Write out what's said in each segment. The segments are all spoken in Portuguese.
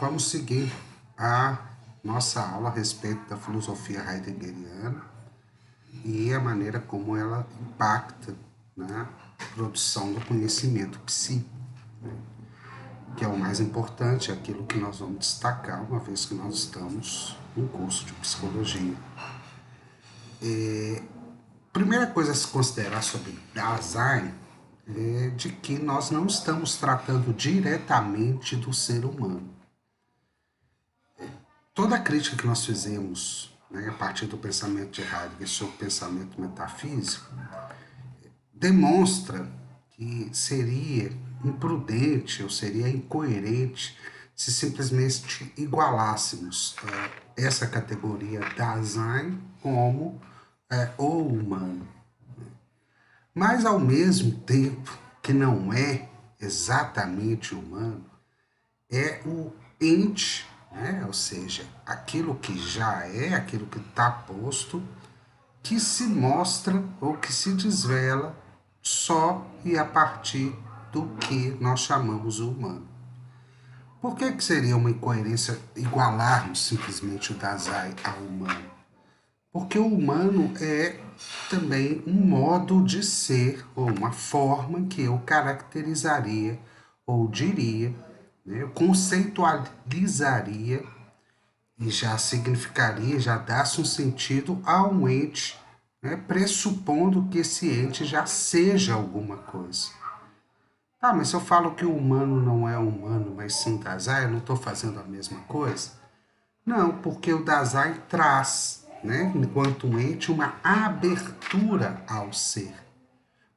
Vamos seguir a nossa aula a respeito da filosofia heideggeriana e a maneira como ela impacta na produção do conhecimento psíquico, que é o mais importante, é aquilo que nós vamos destacar uma vez que nós estamos no curso de psicologia. Primeira coisa a se considerar sobre Dasein é de que nós não estamos tratando diretamente do ser humano. Toda a crítica que nós fizemos, a partir do pensamento de Heidegger sobre o pensamento metafísico, demonstra que seria imprudente ou seria incoerente se simplesmente igualássemos essa categoria Dasein como o humano. Mas, ao mesmo tempo que não é exatamente humano, é o ente, ou seja, aquilo que já é, aquilo que está posto, que se mostra ou que se desvela só e a partir do que nós chamamos o humano. Por que seria uma incoerência igualarmos simplesmente o Dasein ao humano? Porque o humano é também um modo de ser, ou uma forma que eu caracterizaria, ou diria, eu conceitualizaria e já significaria, já dá-se um sentido a um ente, pressupondo que esse ente já seja alguma coisa. Tá, mas se eu falo que o humano não é humano, mas sim Dasein, eu não estou fazendo a mesma coisa? Não, porque o Dasein traz, enquanto um ente, uma abertura ao ser.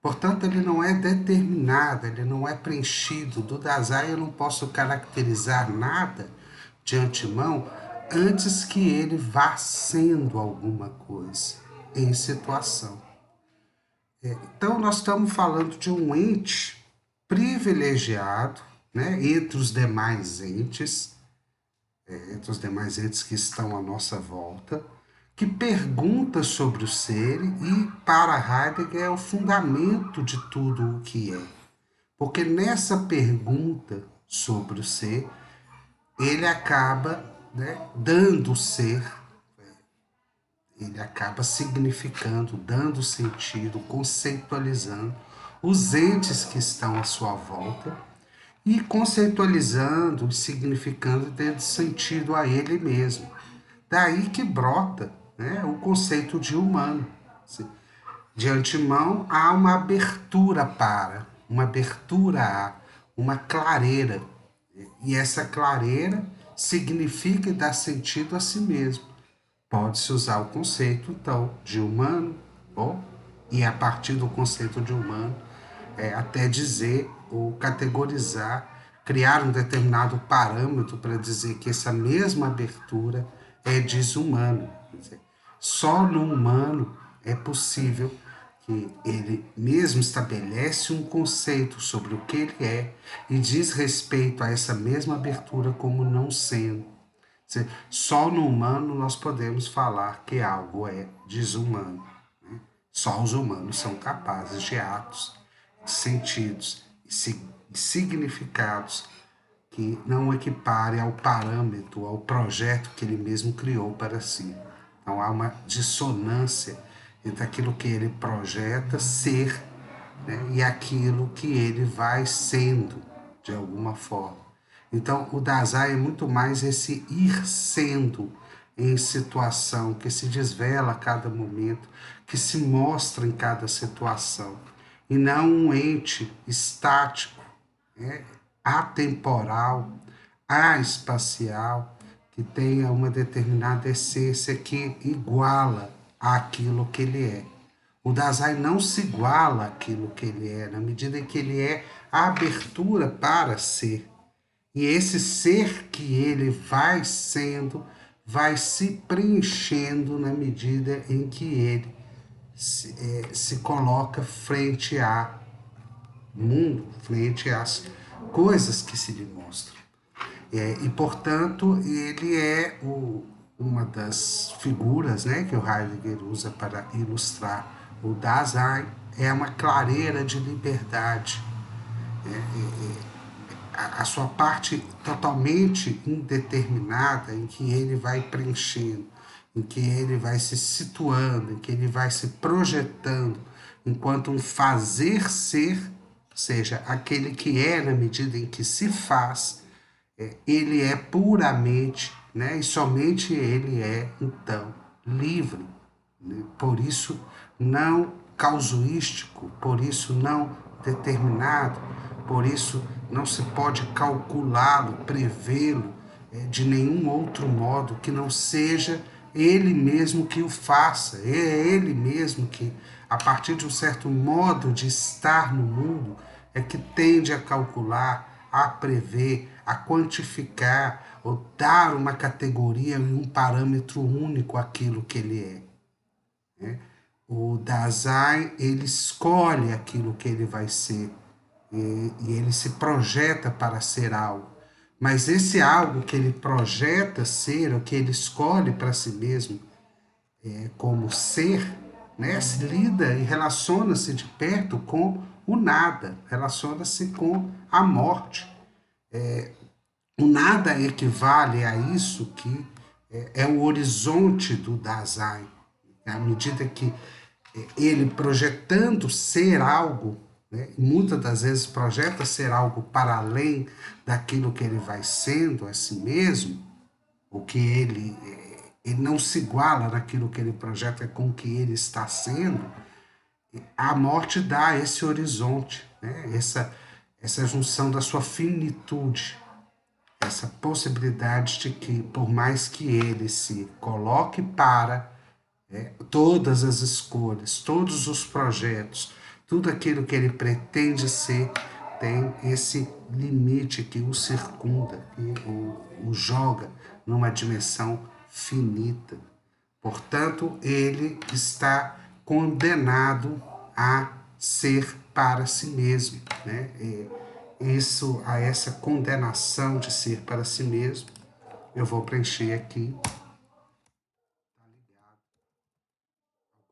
Portanto, ele não é determinado, ele não é preenchido. Do Dasein eu não posso caracterizar nada de antemão antes que ele vá sendo alguma coisa em situação. Então, nós estamos falando de um ente privilegiado, entre os demais entes, que estão à nossa volta, que pergunta sobre o ser e, para Heidegger, é o fundamento de tudo o que é. Porque nessa pergunta sobre o ser, ele acaba dando ser, ele acaba significando, dando sentido, conceitualizando os entes que estão à sua volta e conceitualizando e significando, dando sentido a ele mesmo. Daí que brota o conceito de humano. De antemão, há uma abertura para, uma abertura a, uma clareira. E essa clareira significa e dá sentido a si mesmo. Pode-se usar o conceito, então, de humano, e a partir do conceito de humano, até dizer ou categorizar, criar um determinado parâmetro para dizer que essa mesma abertura é desumano. Quer dizer, só no humano é possível que ele mesmo estabelece um conceito sobre o que ele é e diz respeito a essa mesma abertura como não sendo. Só no humano nós podemos falar que algo é desumano. Só os humanos são capazes de atos, sentidos e significados que não equiparem ao parâmetro, ao projeto que ele mesmo criou para si. Então há uma dissonância entre aquilo que ele projeta ser, e aquilo que ele vai sendo, de alguma forma. Então, o Dasein é muito mais esse ir sendo em situação, que se desvela a cada momento, que se mostra em cada situação, e não um ente estático, atemporal, espacial, que tenha uma determinada essência que iguala àquilo que ele é. O Dasein não se iguala àquilo que ele é, na medida em que ele é a abertura para ser. E esse ser que ele vai sendo, vai se preenchendo na medida em que ele se coloca frente ao mundo, frente às coisas que se lhe mostram. E, portanto, ele é uma das figuras que o Heidegger usa para ilustrar o Dasein, é uma clareira de liberdade. a sua parte totalmente indeterminada, em que ele vai preenchendo, em que ele vai se situando, em que ele vai se projetando, enquanto um fazer ser, ou seja, aquele que é na medida em que se faz, ele é puramente, né, e somente ele é, então, livre, né? Por isso não causuístico, por isso não determinado, por isso não se pode calculá-lo, prevê-lo de nenhum outro modo que não seja ele mesmo que o faça, é ele mesmo que, a partir de um certo modo de estar no mundo, é que tende a calcular, a prever, a quantificar ou dar uma categoria e um parâmetro único àquilo que ele é. Né? O Dasein, ele escolhe aquilo que ele vai ser e ele se projeta para ser algo. Mas esse algo que ele projeta ser, o que ele escolhe para si mesmo como ser, né, se lida e relaciona-se de perto com o nada, relaciona-se com a morte. O nada equivale a isso que é o horizonte do Dasein. À medida que ele projetando ser algo, né, muitas das vezes projeta ser algo para além daquilo que ele vai sendo a si mesmo, o que ele não se iguala naquilo que ele projeta com o que ele está sendo, a morte dá esse horizonte, né, essa junção da sua finitude, essa possibilidade de que, por mais que ele se coloque para todas as escolhas, todos os projetos, tudo aquilo que ele pretende ser, tem esse limite que o circunda, que o joga numa dimensão finita. Portanto, ele está condenado a ser para si mesmo, né? Isso, a essa condenação de ser para si mesmo, eu vou preencher aqui o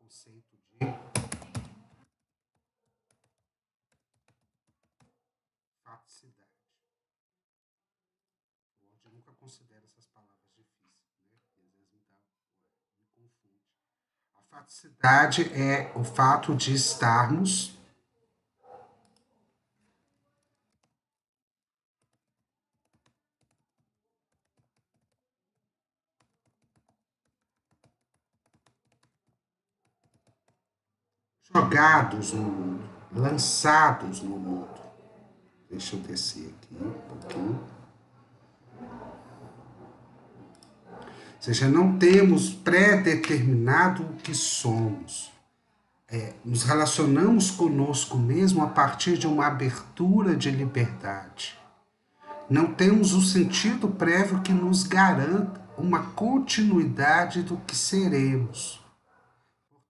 conceito de faticidade. Eu nunca considero essas palavras difíceis, né? Porque às vezes me confunde. A faticidade é o fato de estarmos jogados no mundo, lançados no mundo. Deixa eu descer aqui um pouquinho. Ou seja, não temos pré-determinado o que somos. Nos relacionamos conosco mesmo a partir de uma abertura de liberdade. Não temos um sentido prévio que nos garanta uma continuidade do que seremos.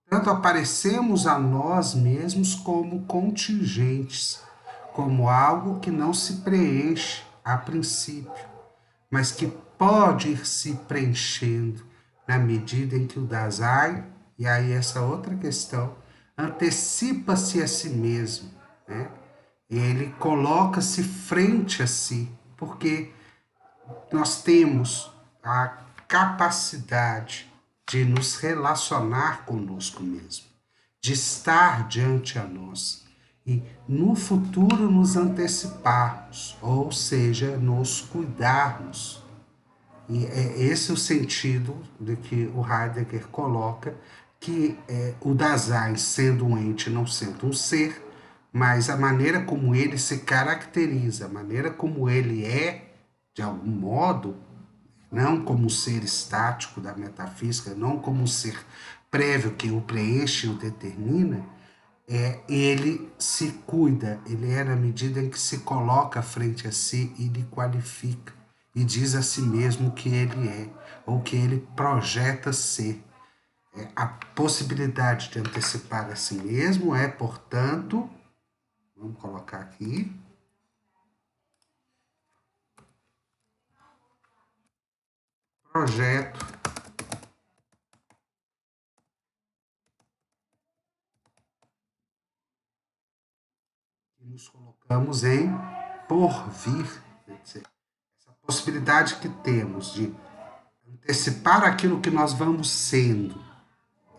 Portanto, aparecemos a nós mesmos como contingentes, como algo que não se preenche a princípio, mas que pode ir se preenchendo na medida em que o Dasein, e aí essa outra questão, antecipa-se a si mesmo, né? Ele coloca-se frente a si, porque nós temos a capacidade de nos relacionar conosco mesmo, de estar diante a nós e no futuro nos anteciparmos, ou seja, nos cuidarmos. E é esse o sentido de que o Heidegger coloca que o Dasein, sendo um ente, não sendo um ser, mas a maneira como ele se caracteriza, a maneira como ele é, de algum modo, não como um ser estático da metafísica, não como um ser prévio que o preenche e o determina, ele se cuida, ele é na medida em que se coloca frente a si e lhe qualifica e diz a si mesmo que ele é, ou que ele projeta ser. A possibilidade de antecipar a si mesmo é, portanto, vamos colocar aqui, projeto, e nos colocamos em porvir. dizer, essa possibilidade que temos de antecipar aquilo que nós vamos sendo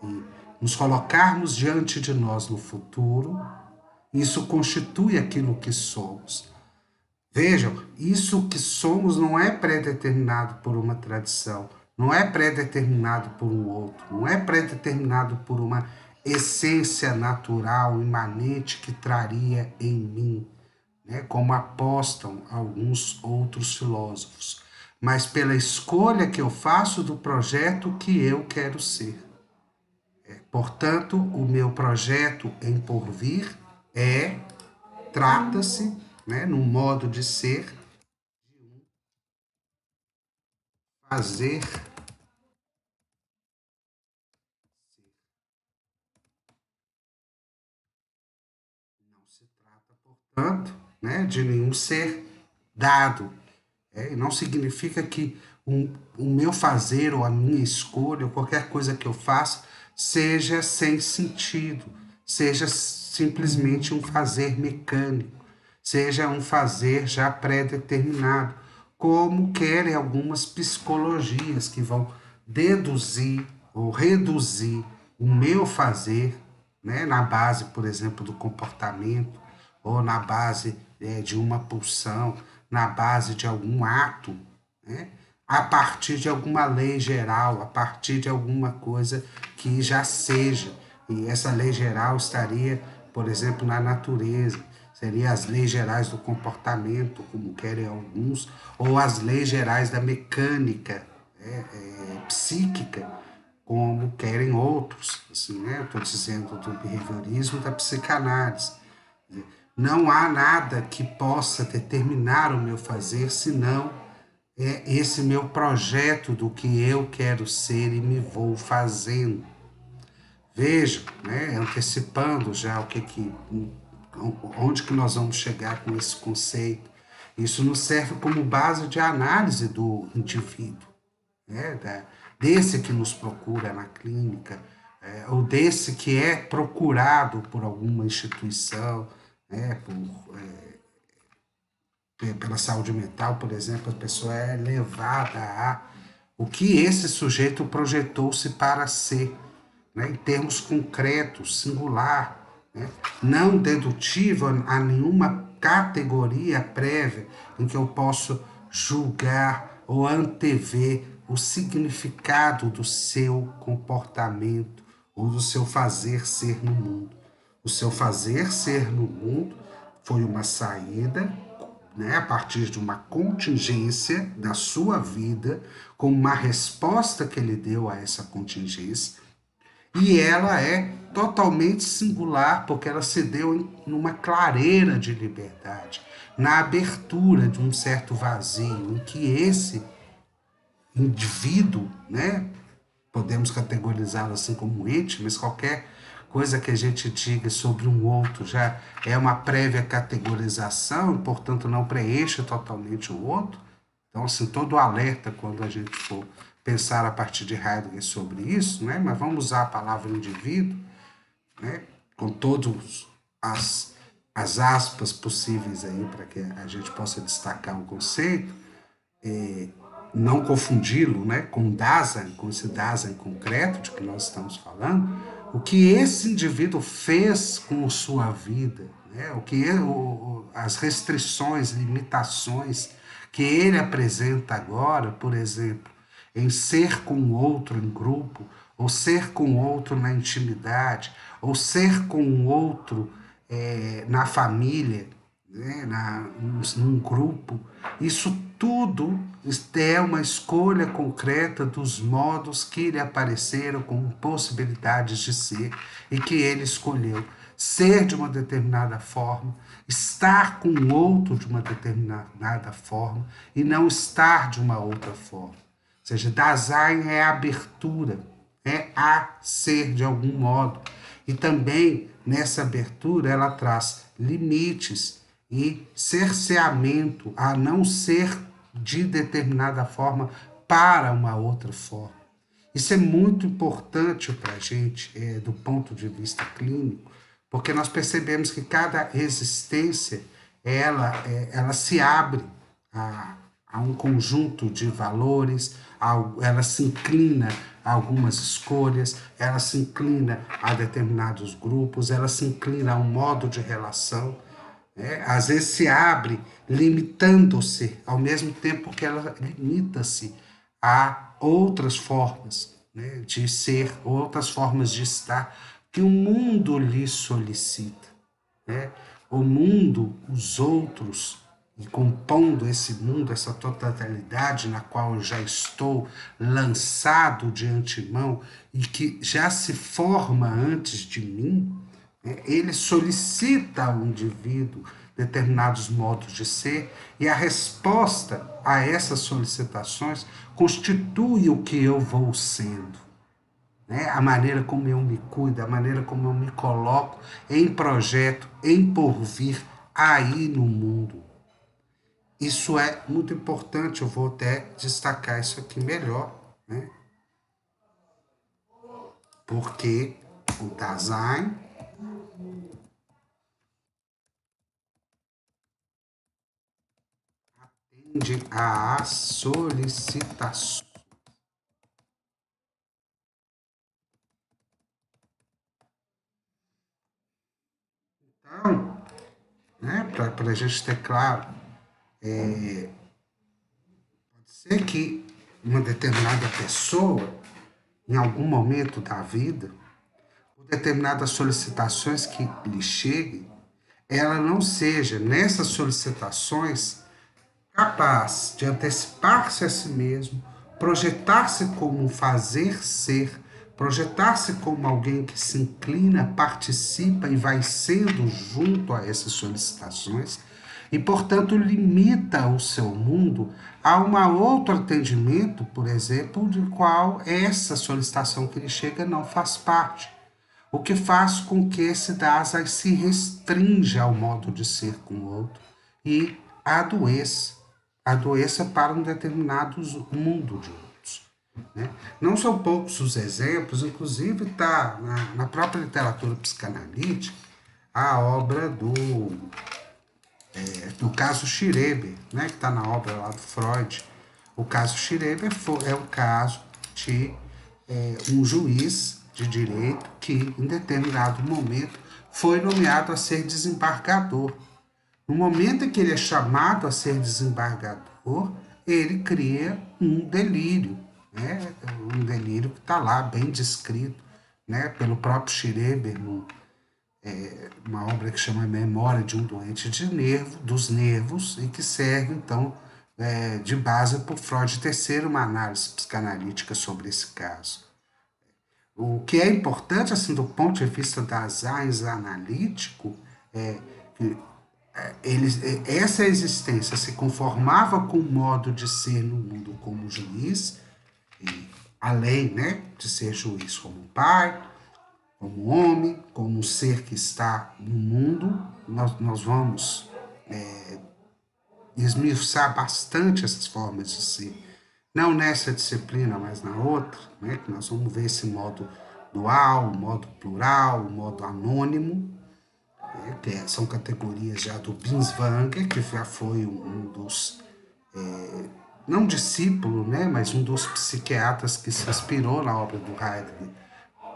e nos colocarmos diante de nós no futuro, isso constitui aquilo que somos. Vejam, isso que somos não é pré-determinado por uma tradição, não é pré-determinado por um outro, não é pré-determinado por uma essência natural, imanente que traria em mim, né, como apostam alguns outros filósofos, mas pela escolha que eu faço do projeto que eu quero ser. Portanto, o meu projeto em porvir trata-se, né, num modo de ser, fazer. Não se trata, portanto, né, de nenhum ser dado. E não significa que o meu fazer ou a minha escolha ou qualquer coisa que eu faça seja sem sentido, seja simplesmente um fazer mecânico, seja um fazer já pré-determinado, como querem algumas psicologias que vão deduzir ou reduzir o meu fazer, né, na base, por exemplo, do comportamento, ou na base de uma pulsão, na base de algum ato, né, a partir de alguma lei geral, a partir de alguma coisa que já seja. E essa lei geral estaria, por exemplo, na natureza, seria as leis gerais do comportamento, como querem alguns, ou as leis gerais da mecânica psíquica, como querem outros. Assim, né? Eu estou dizendo do behaviorismo e da psicanálise. Não há nada que possa determinar o meu fazer, senão esse meu projeto do que eu quero ser e me vou fazendo. Veja, né, antecipando já onde que nós vamos chegar com esse conceito. Isso nos serve como base de análise do indivíduo, né, desse que nos procura na clínica, ou desse que é procurado por alguma instituição, né, pela saúde mental, por exemplo, a pessoa é levada a o que esse sujeito projetou-se para ser, né, em termos concretos, singular, né, não dedutivo a nenhuma categoria prévia em que eu posso julgar ou antever o significado do seu comportamento ou do seu fazer ser no mundo. O seu fazer ser no mundo foi uma saída, né, a partir de uma contingência da sua vida, com uma resposta que ele deu a essa contingência, e ela é totalmente singular, porque ela se deu numa clareira de liberdade, na abertura de um certo vazio, em que esse indivíduo, né, podemos categorizá-lo assim como ente, mas qualquer coisa que a gente diga sobre um outro já é uma prévia categorização, e, portanto, não preenche totalmente o outro. Então, assim, todo alerta quando a gente for pensar a partir de Heidegger sobre isso, né? Mas vamos usar a palavra indivíduo, né? Com todas as aspas possíveis aí para que a gente possa destacar o conceito, não confundi-lo, né, com Dasein, com esse Dasein concreto de que nós estamos falando, o que esse indivíduo fez com sua vida, né, as restrições, limitações que ele apresenta agora, por exemplo, em ser com o outro em grupo, ou ser com o outro na intimidade, ou ser com o outro na família, né, num grupo, isso tudo é uma escolha concreta dos modos que lhe apareceram como possibilidades de ser e que ele escolheu. Ser de uma determinada forma, estar com o outro de uma determinada forma e não estar de uma outra forma. Ou seja, Dasein é a abertura, é a ser de algum modo. E também nessa abertura ela traz limites e cerceamento a não ser de determinada forma para uma outra forma. Isso é muito importante para a gente, do ponto de vista clínico, porque nós percebemos que cada existência ela se abre a um conjunto de valores, ela se inclina a algumas escolhas, ela se inclina a determinados grupos, ela se inclina a um modo de relação, né? Às vezes se abre, limitando-se, ao mesmo tempo que ela limita-se a outras formas, né, de ser, outras formas de estar, que o mundo lhe solicita, né? O mundo, os outros, e compondo esse mundo, essa totalidade na qual eu já estou lançado de antemão e que já se forma antes de mim, né? Ele solicita ao indivíduo determinados modos de ser e a resposta a essas solicitações constitui o que eu vou sendo, né? A maneira como eu me cuido, a maneira como eu me coloco em projeto, em porvir, aí no mundo. Isso é muito importante, eu vou até destacar isso aqui melhor, né? Porque o Dasein tende a solicitações. Então, né, para a gente ter claro, ser que uma determinada pessoa, em algum momento da vida, por determinadas solicitações que lhe cheguem, ela não seja, nessas solicitações, capaz de antecipar-se a si mesmo, projetar-se como um fazer ser, projetar-se como alguém que se inclina, participa e vai sendo junto a essas solicitações, e, portanto, limita o seu mundo a um outro atendimento, por exemplo, de qual essa solicitação que lhe chega não faz parte. O que faz com que esse Dasein se restrinja ao modo de ser com o outro e adoeça para um determinado mundo de outros, né? Não são poucos os exemplos, inclusive está na própria literatura psicanalítica a obra do caso Schreber, né, que está na obra lá do Freud. O caso Schreber é o caso de um juiz de direito que, em determinado momento, foi nomeado a ser desembargador. No momento em que ele é chamado a ser desembargador, ele cria um delírio, né? Um delírio que está lá bem descrito, né, pelo próprio Schreber, uma obra que chama Memória de um Doente de Nervo, dos Nervos, e que serve, então, de base para o Freud tecer uma análise psicanalítica sobre esse caso. O que é importante, assim, do ponto de vista das AINS analítico, é que essa existência se conformava com o modo de ser no mundo como juiz, e além, né, de ser juiz como pai, como homem, como um ser que está no mundo. Nós vamos esmiuçar bastante essas formas de ser, não nessa disciplina, mas na outra, né, que nós vamos ver esse modo dual, o modo plural, o modo anônimo, né, que são categorias já do Binswanger, que já foi um dos, não discípulo, né, mas um dos psiquiatras que se inspirou na obra do Heidegger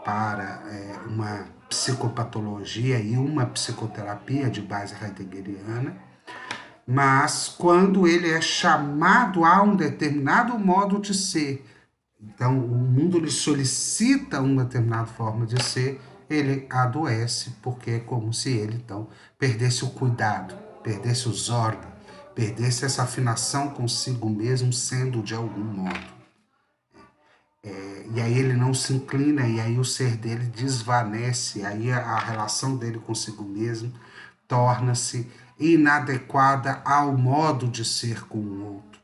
para uma psicopatologia e uma psicoterapia de base heideggeriana, mas quando ele é chamado a um determinado modo de ser, então o mundo lhe solicita uma determinada forma de ser, ele adoece, porque é como se ele então perdesse o cuidado, perdesse os órgãos, perdesse essa afinação consigo mesmo, sendo de algum modo. E aí ele não se inclina, e aí o ser dele desvanece, aí a relação dele consigo mesmo torna-se inadequada ao modo de ser com o outro.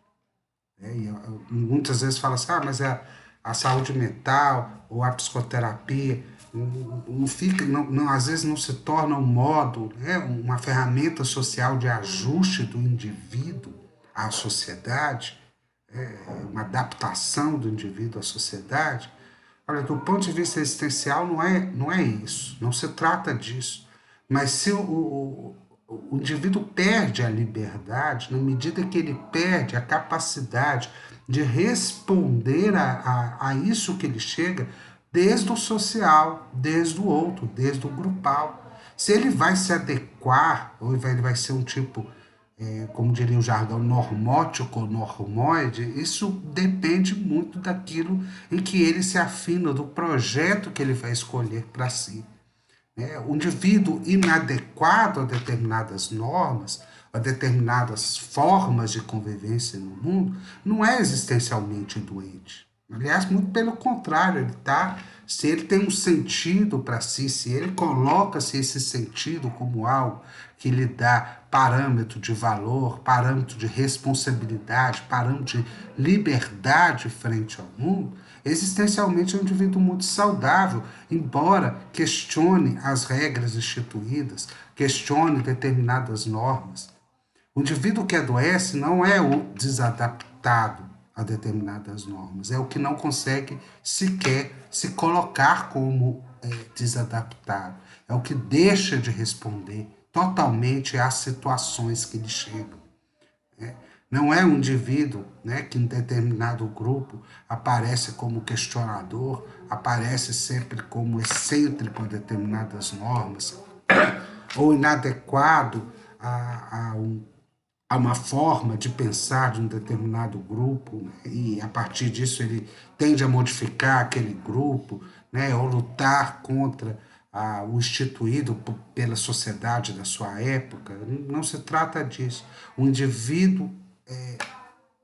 E muitas vezes fala assim, mas a saúde mental ou a psicoterapia não fica, às vezes não se torna um modo, né, uma ferramenta social de ajuste do indivíduo à sociedade, uma adaptação do indivíduo à sociedade. Olha, do ponto de vista existencial, não é isso, não se trata disso. Mas se o indivíduo perde a liberdade na medida que ele perde a capacidade de responder a isso que ele chega desde o social, desde o outro, desde o grupal. Se ele vai se adequar, ou ele vai ser um tipo, como diria o jargão, normótico ou normoide, isso depende muito daquilo em que ele se afina, do projeto que ele vai escolher para si. O indivíduo inadequado a determinadas normas, a determinadas formas de convivência no mundo, não é existencialmente doente. Aliás, muito pelo contrário, se ele tem um sentido para si, se ele coloca-se esse sentido como algo que lhe dá parâmetro de valor, parâmetro de responsabilidade, parâmetro de liberdade frente ao mundo, existencialmente é um indivíduo muito saudável, embora questione as regras instituídas, questione determinadas normas. O indivíduo que adoece não é o desadaptado a determinadas normas, é o que não consegue sequer se colocar como desadaptado, é o que deixa de responder totalmente às situações que lhe chegam. Não é um indivíduo, que em determinado grupo aparece como questionador, aparece sempre como excêntrico a determinadas normas, ou inadequado a uma forma de pensar de um determinado grupo, né? E a partir disso ele tende a modificar aquele grupo, né? Ou lutar contra o instituído pela sociedade da sua época. Não se trata disso. O indivíduo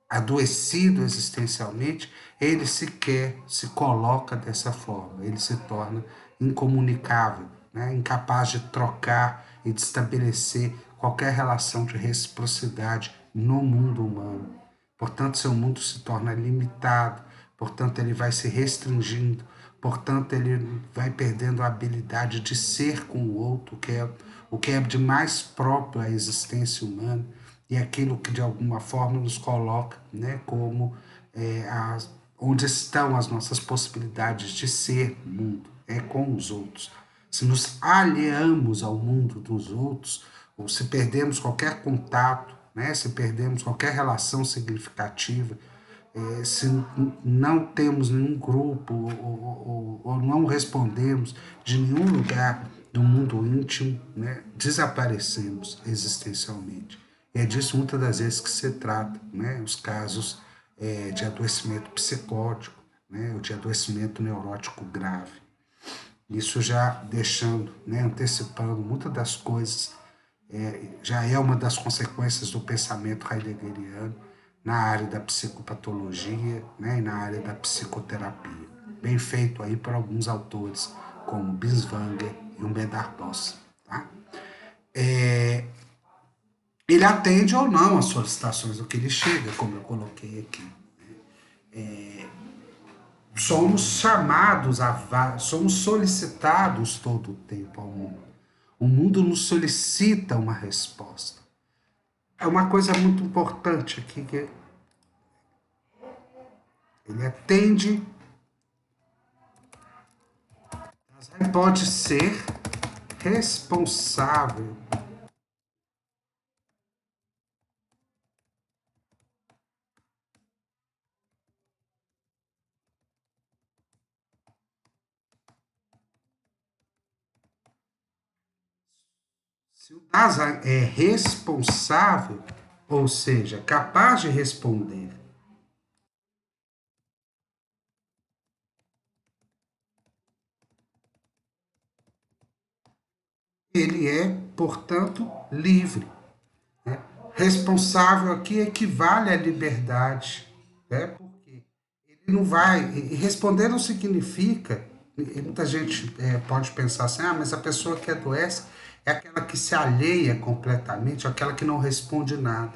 adoecido existencialmente, ele sequer se coloca dessa forma, ele se torna incomunicável, né? Incapaz de trocar e de estabelecer qualquer relação de reciprocidade no mundo humano. Portanto, seu mundo se torna limitado, portanto, ele vai se restringindo, portanto, ele vai perdendo a habilidade de ser com o outro, o que é de mais próprio à existência humana e aquilo que de alguma forma nos coloca, né, como onde estão as nossas possibilidades de ser mundo, com os outros. Se nos aliamos ao mundo dos outros, ou se perdemos qualquer contato, né, se perdemos qualquer relação significativa, se não temos nenhum grupo ou não respondemos de nenhum lugar do mundo íntimo, né, desaparecemos existencialmente. E é disso muitas das vezes que se trata, né, os casos de adoecimento psicótico, né, ou de adoecimento neurótico grave. Isso já deixando, né, antecipando muitas das coisas, já é uma das consequências do pensamento heideggeriano na área da psicopatologia, né, e na área da psicoterapia. Bem feito aí por alguns autores, como Binswanger e Humberto Boss. Tá? Ele atende ou não às solicitações do que ele chega, como eu coloquei aqui. Somos chamados, somos solicitados todo o tempo ao mundo. O mundo nos solicita uma resposta. É uma coisa muito importante aqui, que ele atende, mas pode ser responsável. Se o Dasein é responsável, ou seja, capaz de responder, ele é, portanto, livre. Né? Responsável aqui equivale à liberdade, né? Porque ele não vai. E responder não significa. E muita gente pode pensar assim: mas a pessoa que adoece é aquela que se alheia completamente, aquela que não responde nada.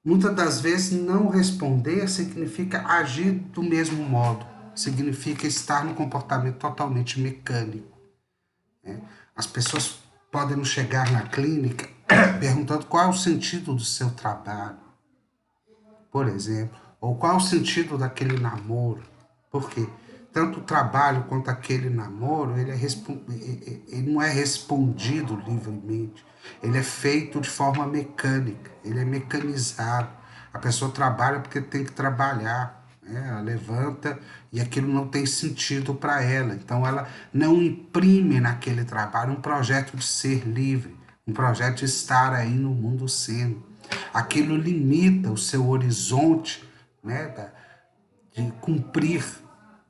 Muitas das vezes, não responder significa agir do mesmo modo, significa estar num comportamento totalmente mecânico. As pessoas podem nos chegar na clínica perguntando qual é o sentido do seu trabalho, por exemplo, ou qual é o sentido daquele namoro. Por quê? tanto o trabalho quanto aquele namoro, ele não é respondido livremente. Ele é feito de forma mecânica, ele é mecanizado. A pessoa trabalha porque tem que trabalhar, né? Ela levanta e aquilo não tem sentido para ela. Então ela não imprime naquele trabalho um projeto de ser livre, um projeto de estar aí no mundo sendo. Aquilo limita o seu horizonte, né, de cumprir.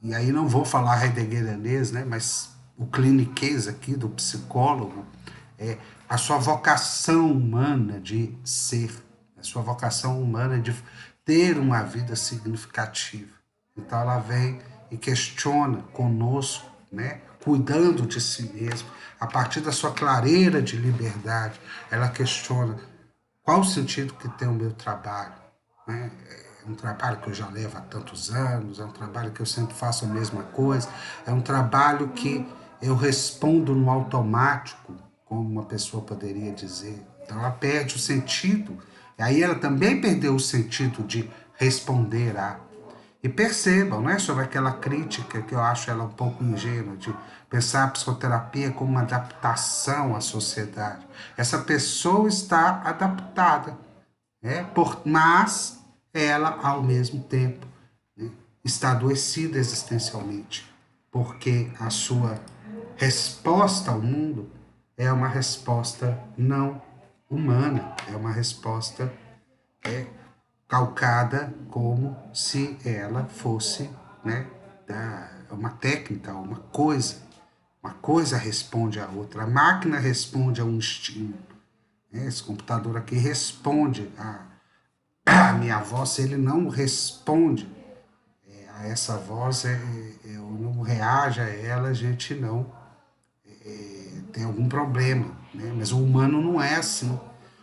E aí não vou falar heideggerianês, né, mas o cliniquês aqui do psicólogo é a sua vocação humana de ser, a sua vocação humana de ter uma vida significativa. Então ela vem e questiona conosco, né, cuidando de si mesmo, a partir da sua clareira de liberdade, ela questiona qual o sentido que tem o meu trabalho, né? É um trabalho que eu já levo há tantos anos, é um trabalho que eu sempre faço a mesma coisa, é um trabalho que eu respondo no automático, como uma pessoa poderia dizer. Então ela perde o sentido, e aí ela também perdeu o sentido de responder a. E percebam, né, sobre aquela crítica que eu acho ela um pouco ingênua, de pensar a psicoterapia como uma adaptação à sociedade. Essa pessoa está adaptada, né, mas ela, ao mesmo tempo, né, está adoecida existencialmente, porque a sua resposta ao mundo é uma resposta não humana, é uma resposta calcada como se ela fosse, né, uma técnica, uma coisa. Uma coisa responde à outra. A máquina responde a um estímulo. Né? Esse computador aqui responde a minha voz. Se ele não responde a essa voz, eu não reage a ela, a gente não tem algum problema. Né? Mas o humano não é assim.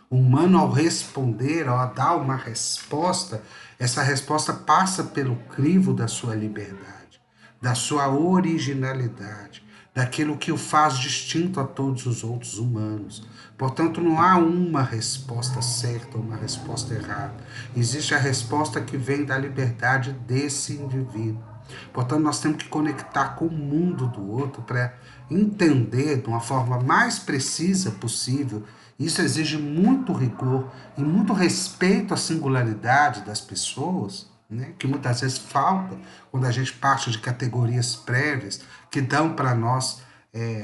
O humano, ao responder, ao dar uma resposta, essa resposta passa pelo crivo da sua liberdade, da sua originalidade, daquilo que o faz distinto a todos os outros humanos. Portanto, não há uma resposta certa ou uma resposta errada. Existe a resposta que vem da liberdade desse indivíduo. Portanto, nós temos que conectar com o mundo do outro para entender de uma forma mais precisa possível. Isso exige muito rigor e muito respeito à singularidade das pessoas, né, que muitas vezes falta quando a gente parte de categorias prévias que dão para nós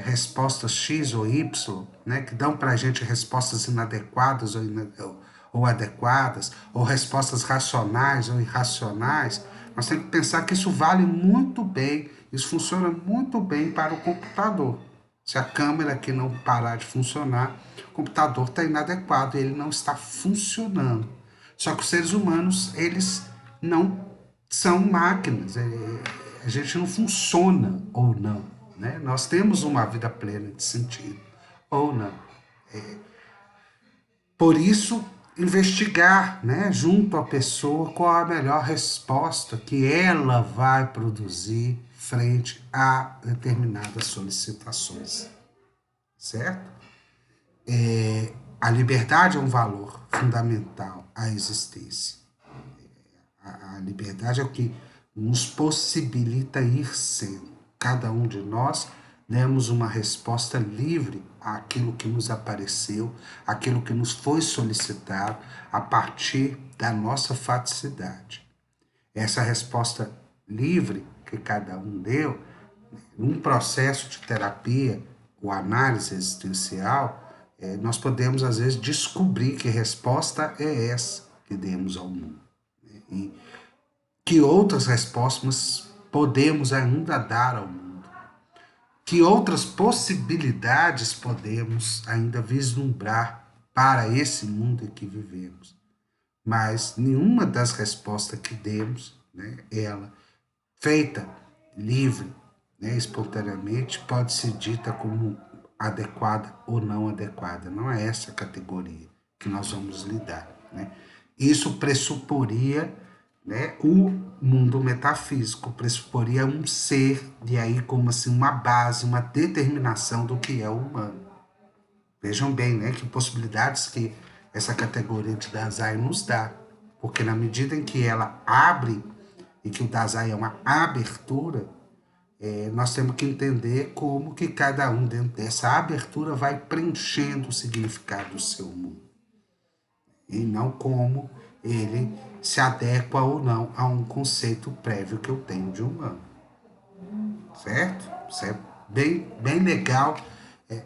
respostas X ou Y, né, que dão para a gente respostas inadequadas ou adequadas, ou respostas racionais ou irracionais. Nós temos que pensar que isso vale muito bem, isso funciona muito bem para o computador. Se a câmera aqui não parar de funcionar, o computador está inadequado, ele não está funcionando. Só que os seres humanos, eles não são máquinas, a gente não funciona ou não. Né? Nós temos uma vida plena de sentido ou não. Por isso, investigar, né, junto à pessoa qual a melhor resposta que ela vai produzir frente a determinadas solicitações, certo? A liberdade é um valor fundamental à existência. A liberdade é o que nos possibilita ir sendo. Cada um de nós demos uma resposta livre àquilo que nos apareceu, àquilo que nos foi solicitado, a partir da nossa faticidade. Essa resposta livre que cada um deu, num processo de terapia ou análise existencial, nós podemos, às vezes, descobrir que resposta é essa que demos ao mundo. E que outras respostas podemos ainda dar ao mundo, que outras possibilidades podemos ainda vislumbrar para esse mundo em que vivemos. Mas nenhuma das respostas que demos, né, ela feita livre, né, espontaneamente, pode ser dita como adequada ou não adequada. Não é essa a categoria que nós vamos lidar. Né? Isso pressuporia, né, o mundo metafísico, pressuporia um ser, e aí como assim uma base, uma determinação do que é o humano. Vejam bem, né, que possibilidades que essa categoria de Dasein nos dá, porque na medida em que ela abre, e que o Dasein é uma abertura, nós temos que entender como que cada um dentro dessa abertura vai preenchendo o significado do seu mundo. E não como ele se adequa ou não a um conceito prévio que eu tenho de humano. Certo? Isso é bem legal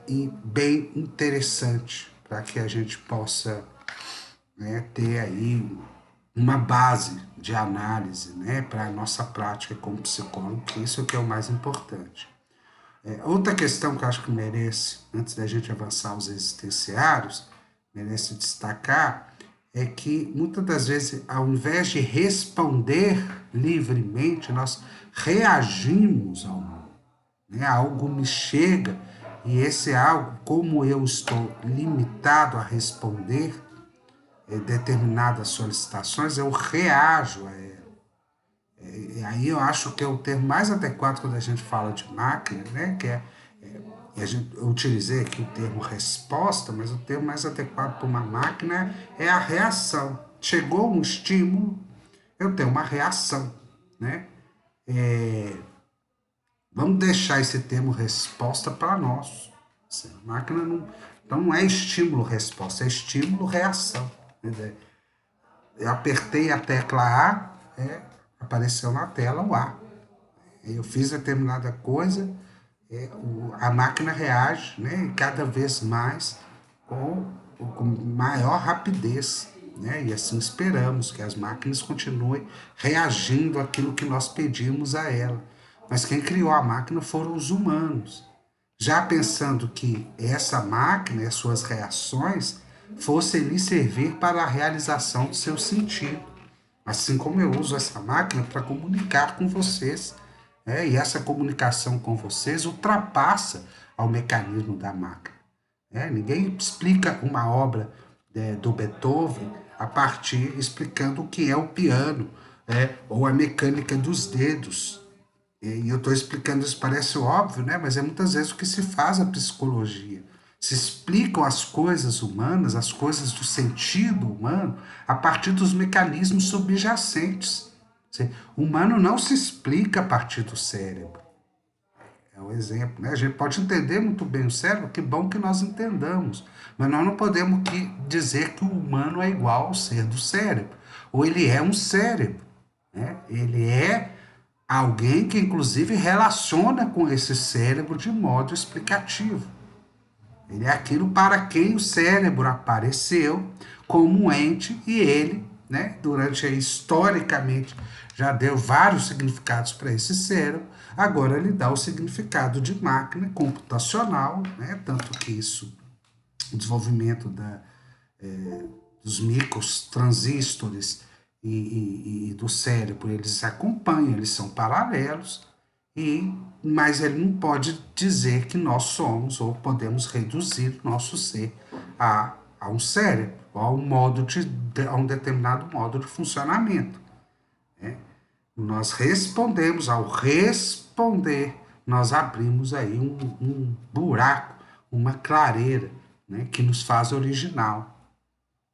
e bem interessante para que a gente possa, né, ter aí uma base de análise, né, para a nossa prática como psicólogo, que isso é o que é o mais importante. Outra questão que eu acho que merece, antes da gente avançar aos existenciários, merece destacar, é que muitas das vezes, ao invés de responder livremente, nós reagimos ao mundo. Né? Algo me chega e esse algo, como eu estou limitado a responder determinadas solicitações, eu reajo a ela. E aí eu acho que é o termo mais adequado quando a gente fala de máquina, né? Eu utilizei aqui o termo resposta, mas o termo mais adequado para uma máquina é a reação. Chegou um estímulo, eu tenho uma reação, né? Vamos deixar esse termo resposta para nós. A máquina não, então não é estímulo-resposta, é estímulo-reação. Eu apertei a tecla A, apareceu na tela o A. Eu fiz determinada coisa, a máquina reage, né, e cada vez mais com maior rapidez. Né, e assim esperamos que as máquinas continuem reagindo àquilo que nós pedimos a ela. Mas quem criou a máquina foram os humanos. Já pensando que essa máquina e as suas reações fossem lhe servir para a realização do seu sentido. Assim como eu uso essa máquina para comunicar com vocês. E essa comunicação com vocês ultrapassa ao mecanismo da máquina. Ninguém explica uma obra do Beethoven a partir explicando o que é o piano, ou a mecânica dos dedos. E eu estou explicando isso, parece óbvio, né? Mas é muitas vezes o que se faz a psicologia. Se explicam as coisas humanas, as coisas do sentido humano, a partir dos mecanismos subjacentes. O humano não se explica a partir do cérebro. É um exemplo, né? A gente pode entender muito bem o cérebro, que bom que nós entendamos. Mas nós não podemos dizer que o humano é igual ao ser do cérebro. Ou ele é um cérebro. Né? Ele é alguém que, inclusive, relaciona com esse cérebro de modo explicativo. Ele é aquilo para quem o cérebro apareceu como um ente e ele, né, historicamente, já deu vários significados para esse cérebro, agora ele dá o significado de máquina computacional, né, tanto que isso, o desenvolvimento dos microtransistores e do cérebro, eles se acompanham, eles são paralelos, mas ele não pode dizer que nós somos ou podemos reduzir nosso ser a um cérebro, ou a um determinado modo de funcionamento. Né? Nós respondemos, ao responder, nós abrimos aí um buraco, uma clareira, né, que nos faz original,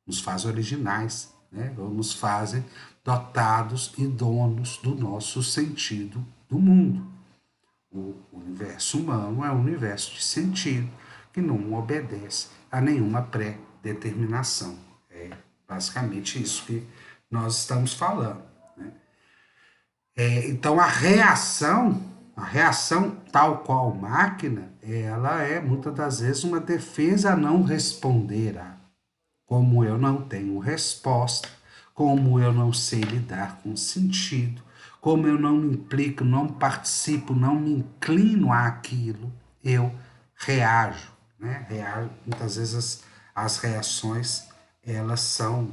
nos faz originais, né, ou nos fazem dotados e donos do nosso sentido do mundo. O universo humano é um universo de sentido que não obedece a nenhuma pré-determinação. É basicamente isso que nós estamos falando. Né? Então a reação tal qual máquina, ela é muitas das vezes uma defesa a não responder a. Como eu não tenho resposta, como eu não sei lidar com sentido, como eu não me implico, não participo, não me inclino àquilo, eu reajo. Né? Muitas vezes as reações elas são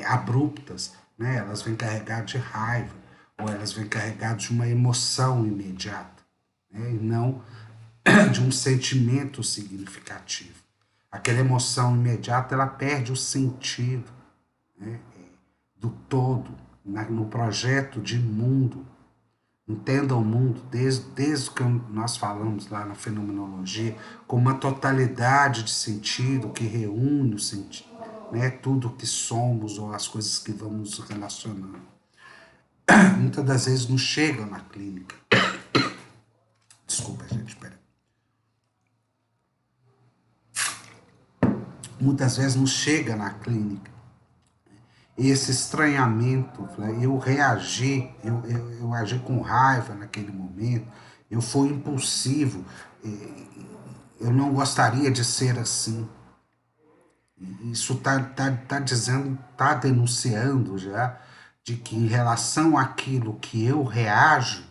abruptas, né? Elas vêm carregadas de raiva, ou elas vêm carregadas de uma emoção imediata, né? E não de um sentimento significativo. Aquela emoção imediata, ela perde o sentido, né, do todo, no projeto de mundo. Entenda o mundo desde que nós falamos lá na fenomenologia, com uma totalidade de sentido que reúne o sentido, né, tudo que somos ou as coisas que vamos relacionando. Muitas das vezes não chegam na clínica. Desculpa, gente, peraí. Muitas vezes nos chega na clínica esse estranhamento, eu reagi, eu agi com raiva naquele momento, eu fui impulsivo, eu não gostaria de ser assim. Isso tá dizendo, tá denunciando já de que em relação àquilo que eu reajo,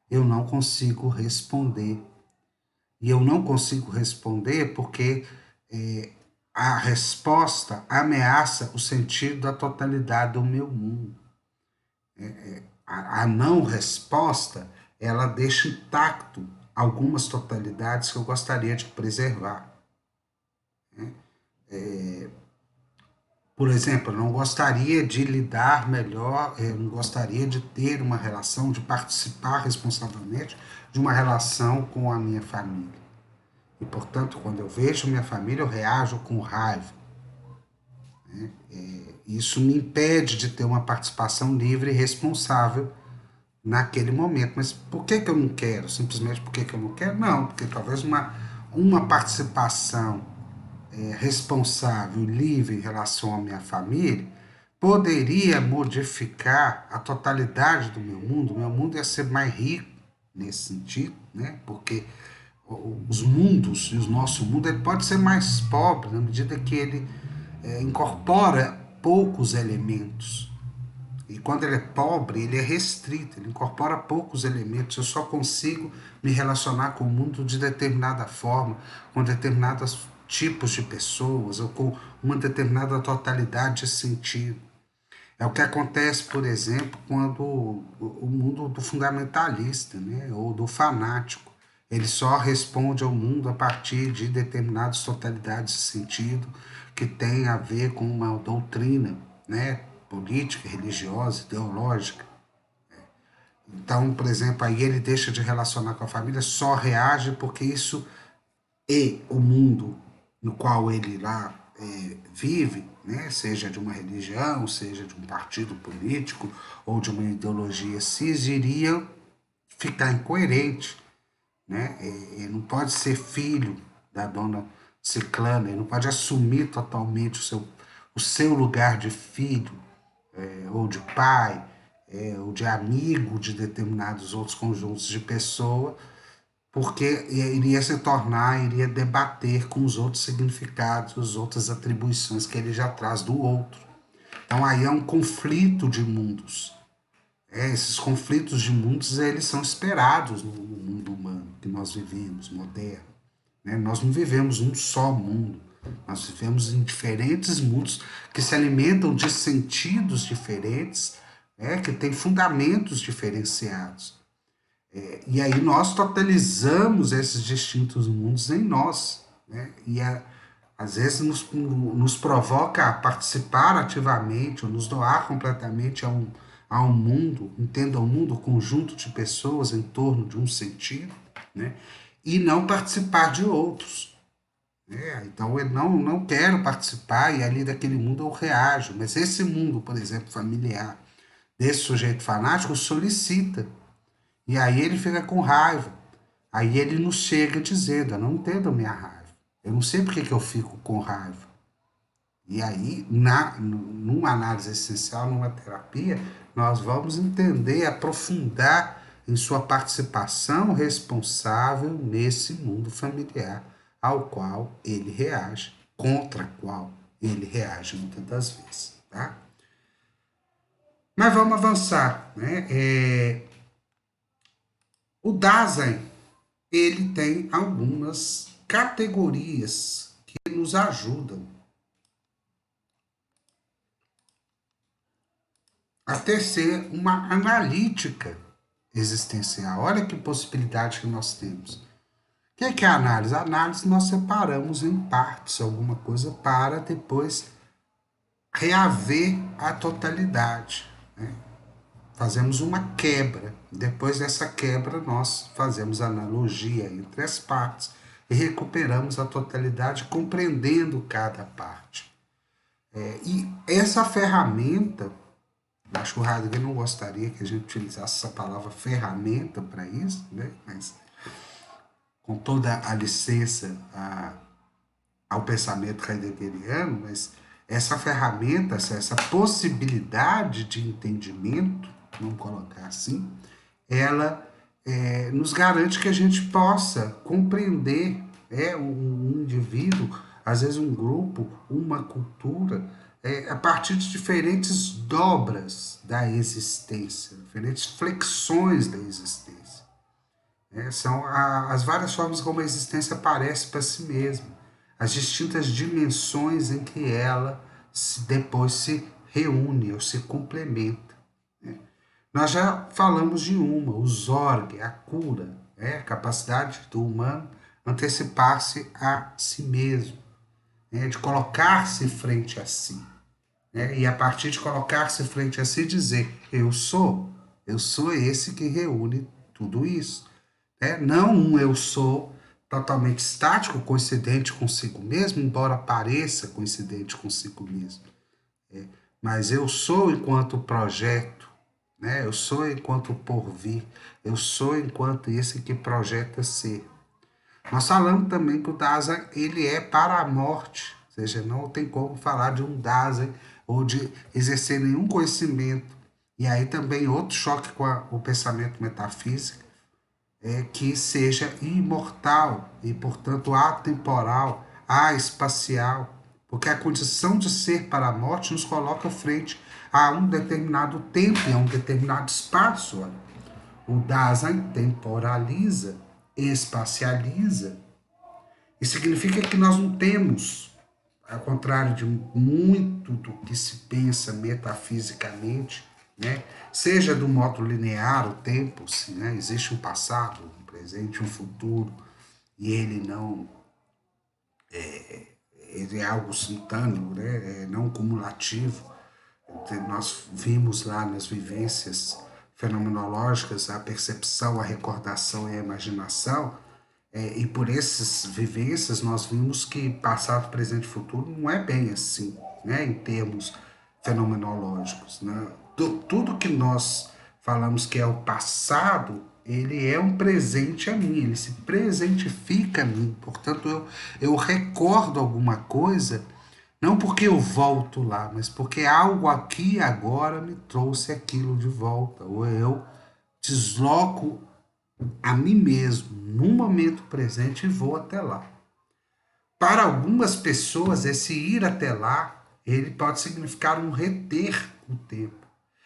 eu não consigo responder. E eu não consigo responder porque a resposta ameaça o sentido da totalidade do meu mundo. A não resposta, ela deixa intacto algumas totalidades que eu gostaria de preservar. Por exemplo, eu não gostaria de lidar melhor, eu não gostaria de ter uma relação, de participar responsavelmente de uma relação com a minha família. E, portanto, quando eu vejo minha família, eu reajo com raiva. Isso me impede de ter uma participação livre e responsável naquele momento. Mas por que eu não quero? Simplesmente porque eu não quero? Não, porque talvez uma participação responsável, livre em relação à minha família, poderia modificar a totalidade do meu mundo. O meu mundo ia ser mais rico nesse sentido, né? Porque os mundos e o nosso mundo ele pode ser mais pobre na medida que ele incorpora poucos elementos. E quando ele é pobre, ele é restrito, ele incorpora poucos elementos. Eu só consigo me relacionar com o mundo de determinada forma, com determinados tipos de pessoas, ou com uma determinada totalidade de sentido. É o que acontece, por exemplo, quando o mundo do fundamentalista, né, ou do fanático, ele só responde ao mundo a partir de determinadas totalidades de sentido que tem a ver com uma doutrina, né, política, religiosa, ideológica. Então, por exemplo, aí ele deixa de relacionar com a família, só reage porque isso é o mundo no qual ele lá vive, né? Seja de uma religião, seja de um partido político ou de uma ideologia cis, iria ficar incoerente, né? Ele não pode ser filho da dona Ciclana, ele não pode assumir totalmente o seu lugar de filho, ou de pai, ou de amigo de determinados outros conjuntos de pessoas, porque iria se tornar, iria debater com os outros significados, as outras atribuições que ele já traz do outro. Então aí é um conflito de mundos. Esses conflitos de mundos, eles são esperados no mundo humano que nós vivemos, moderno. Né? Nós não vivemos um só mundo, nós vivemos em diferentes mundos que se alimentam de sentidos diferentes, que têm fundamentos diferenciados. E aí nós totalizamos esses distintos mundos em nós. Né? E às vezes nos provoca a participar ativamente ou nos doar completamente a um mundo, entenda o mundo, o conjunto de pessoas em torno de um sentido, né? E não participar de outros. Então eu não quero participar e ali daquele mundo eu reajo. Mas esse mundo, por exemplo, familiar, desse sujeito fanático, solicita. E aí ele fica com raiva. Aí ele nos chega dizendo, eu não entendo a minha raiva. Eu não sei por que eu fico com raiva. E aí, numa análise essencial, numa terapia, nós vamos entender, aprofundar em sua participação responsável nesse mundo familiar ao qual ele reage, contra o qual ele reage muitas das vezes. Tá? Mas vamos avançar. Né? O Dasein, ele tem algumas categorias que nos ajudam a tecer uma analítica existencial. Olha que possibilidade que nós temos. O que é a análise? A análise nós separamos em partes alguma coisa para depois reaver a totalidade. Né? Fazemos uma quebra. Depois dessa quebra, nós fazemos analogia entre as partes e recuperamos a totalidade, compreendendo cada parte. E essa ferramenta, acho que o Heidegger não gostaria que a gente utilizasse essa palavra ferramenta para isso, né? Mas com toda a licença ao pensamento heideggeriano, mas essa ferramenta, essa possibilidade de entendimento, vamos colocar assim, ela nos garante que a gente possa compreender um indivíduo, às vezes um grupo, uma cultura, a partir de diferentes dobras da existência, diferentes flexões da existência. São as várias formas como a existência aparece para si mesma, as distintas dimensões em que ela depois se reúne ou se complementa. Nós já falamos de uma, o Zorg, a cura, a capacidade do humano antecipar-se a si mesmo, de colocar-se frente a si. E a partir de colocar-se frente a si dizer, eu sou esse que reúne tudo isso. Não um eu sou totalmente estático, coincidente consigo mesmo, embora pareça coincidente consigo mesmo. Mas eu sou enquanto projeto, eu sou enquanto porvir, eu sou enquanto esse que projeta ser. Nós falamos também que o Dasein, ele é para a morte, ou seja, não tem como falar de um Dasein ou de exercer nenhum conhecimento. E aí também outro choque com o pensamento metafísico, que seja imortal e, portanto, atemporal, espacial, porque a condição de ser para a morte nos coloca frente a um determinado tempo e a um determinado espaço. Olha. O Dasein temporaliza, espacializa, e significa que nós não temos, ao contrário de muito do que se pensa metafisicamente, seja do modo linear, o tempo, existe um passado, um presente, um futuro, e ele não ele é algo simultâneo, não cumulativo. Nós vimos lá nas vivências fenomenológicas a percepção, a recordação e a imaginação, e por essas vivências nós vimos que passado, presente e futuro não é bem assim, em termos fenomenológicos. Tudo que nós falamos que é o passado, ele é um presente a mim, ele se presentifica a mim. Portanto, eu recordo alguma coisa, não porque eu volto lá, mas porque algo aqui agora me trouxe aquilo de volta, ou eu desloco a mim mesmo no momento presente e vou até lá. Para algumas pessoas, esse ir até lá, ele pode significar um reter o tempo.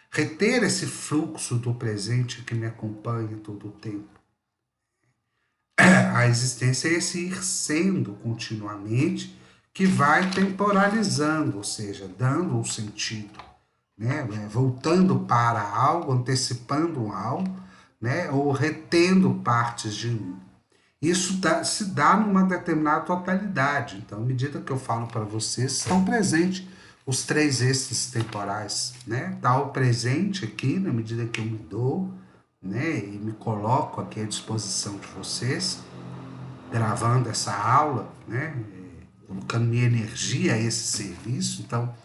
Reter esse fluxo do presente que me acompanha todo o tempo. A existência é esse ir sendo continuamente, que vai temporalizando, ou seja, dando um sentido, voltando para algo, antecipando algo, ou retendo partes de mim. Isso se dá numa determinada totalidade. Então, à medida que eu falo para vocês, estão presentes os três eixos temporais. Está o presente aqui, na medida que eu me dou, e me coloco aqui à disposição de vocês, gravando essa aula, colocando minha energia a esse serviço. Então,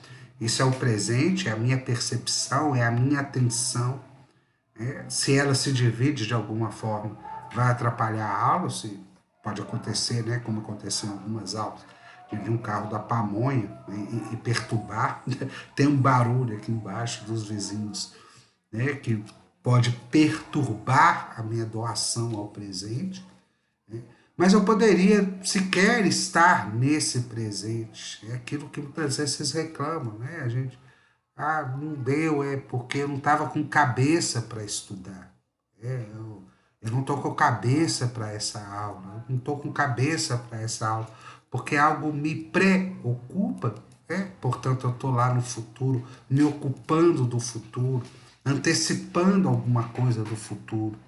isso é o presente, é a minha percepção, é a minha atenção. Se ela se divide de alguma forma, vai atrapalhar a aula, se pode acontecer, como aconteceu em algumas aulas, de vir um carro da pamonha e perturbar. Tem um barulho aqui embaixo dos vizinhos, que pode perturbar a minha doação ao presente. Mas eu poderia sequer estar nesse presente. É aquilo que muitas vezes vocês reclamam, A gente, não deu, porque eu não estava com cabeça para estudar. Eu não estou com cabeça para essa aula, eu não estou com cabeça para essa aula, porque algo me preocupa, portanto eu estou lá no futuro, me ocupando do futuro, antecipando alguma coisa do futuro,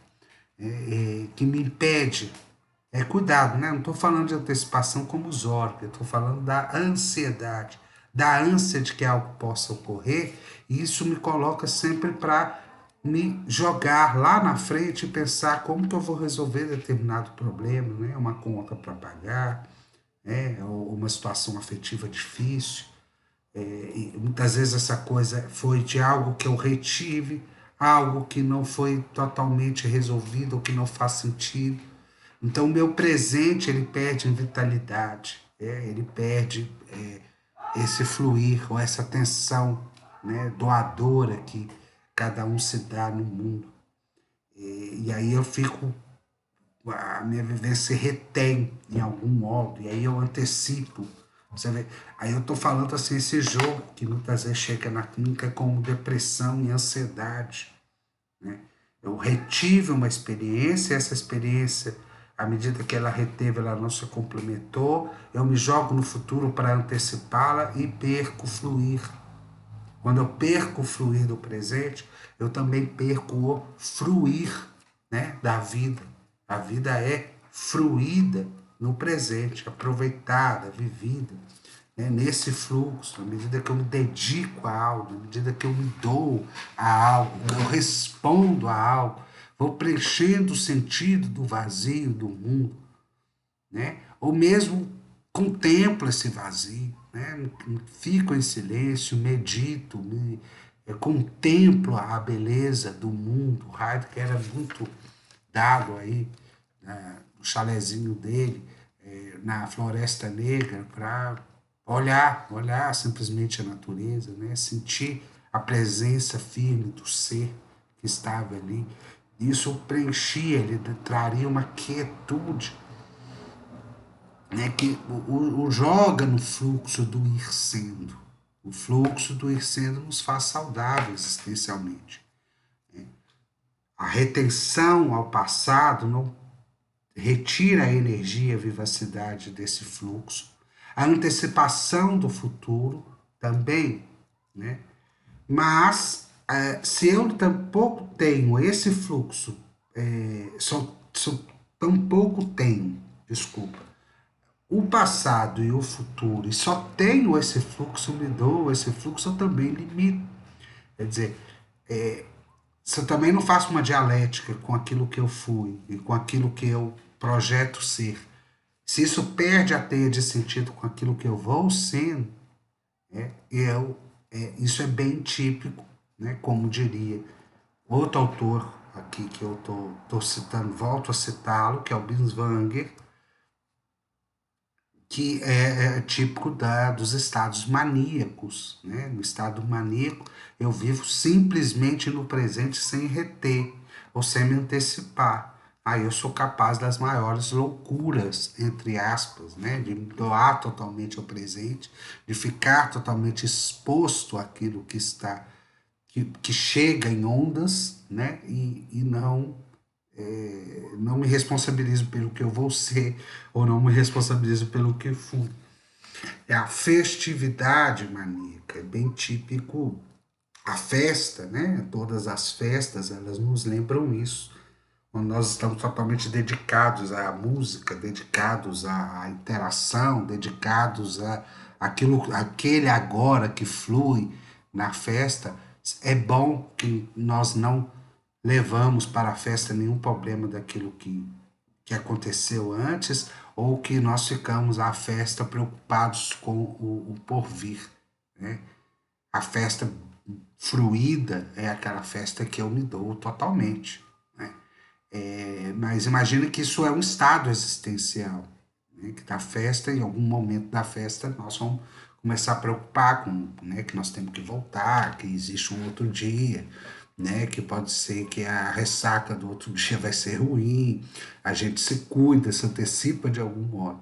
que me impede. Cuidado, não estou falando de antecipação como Zorg, eu estou falando da ansiedade, da ânsia de que algo possa ocorrer, e isso me coloca sempre para me jogar lá na frente e pensar como que eu vou resolver determinado problema, uma conta para pagar, ou uma situação afetiva difícil. E muitas vezes essa coisa foi de algo que eu retive, algo que não foi totalmente resolvido, ou que não faz sentido. Então, o meu presente, ele perde em vitalidade, ele perde esse fluir, ou essa atenção, né, doadora que cada um se dá no mundo. E aí eu fico, a minha vivência se retém em algum modo, e aí eu antecipo. Você vê? Aí eu tô falando assim, esse jogo que muitas vezes chega na clínica como depressão e ansiedade, né? Eu retive uma experiência, essa experiência, à medida que ela reteve, ela não se complementou, eu me jogo no futuro para antecipá-la e perco o fluir. Quando eu perco o fluir do presente, eu também perco o fruir, né, da vida. A vida é fruída no presente, aproveitada, vivida, né, nesse fluxo, à medida que eu me dedico a algo, à medida que eu me dou a algo, que eu respondo a algo, vou preenchendo o sentido do vazio do mundo, né? Ou mesmo contemplo esse vazio, né? Fico em silêncio, medito, contemplo a beleza do mundo. O Heidegger era muito dado aí, né, no chalezinho dele, na Floresta Negra, para olhar simplesmente a natureza, né? Sentir a presença firme do ser que estava ali. Isso preenchia, ele traria uma quietude, né, que o joga no fluxo do ir sendo. O fluxo do ir sendo nos faz saudáveis existencialmente. A retenção ao passado não retira a energia, a vivacidade desse fluxo. A antecipação do futuro também, né? Mas se eu tampouco tenho esse fluxo, só tampouco tenho, desculpa, o passado e o futuro, e só tenho esse fluxo, me dou esse fluxo, eu também limito. Quer dizer, se eu também não faço uma dialética com aquilo que eu fui e com aquilo que eu projeto ser, se isso perde a teia de sentido com aquilo que eu vou sendo, isso é bem típico, né? Como diria outro autor aqui que eu tô citando, volto a citá-lo, que é o Binswanger, que é típico dos estados maníacos, né? No estado maníaco, eu vivo simplesmente no presente sem reter ou sem me antecipar. Aí eu sou capaz das maiores loucuras, entre aspas, né? De me doar totalmente ao presente, de ficar totalmente exposto àquilo que está, que chega em ondas, né? E não me responsabilizo pelo que eu vou ser, ou não me responsabilizo pelo que fui. É a festividade maníaca, é bem típico. A festa, né? Todas as festas, elas nos lembram isso. Quando nós estamos totalmente dedicados à música, dedicados à interação, dedicados àquele agora que flui na festa, é bom que nós não levamos para a festa nenhum problema daquilo que aconteceu antes, ou que nós ficamos à festa preocupados com o porvir, né? A festa fruída é aquela festa que eu me dou totalmente, né? Mas imagina que isso é um estado existencial, né? Que da festa, em algum momento da festa, nós vamos começar a preocupar com, né, que nós temos que voltar, que existe um outro dia, né, que pode ser que a ressaca do outro dia vai ser ruim, a gente se cuida, se antecipa de algum modo.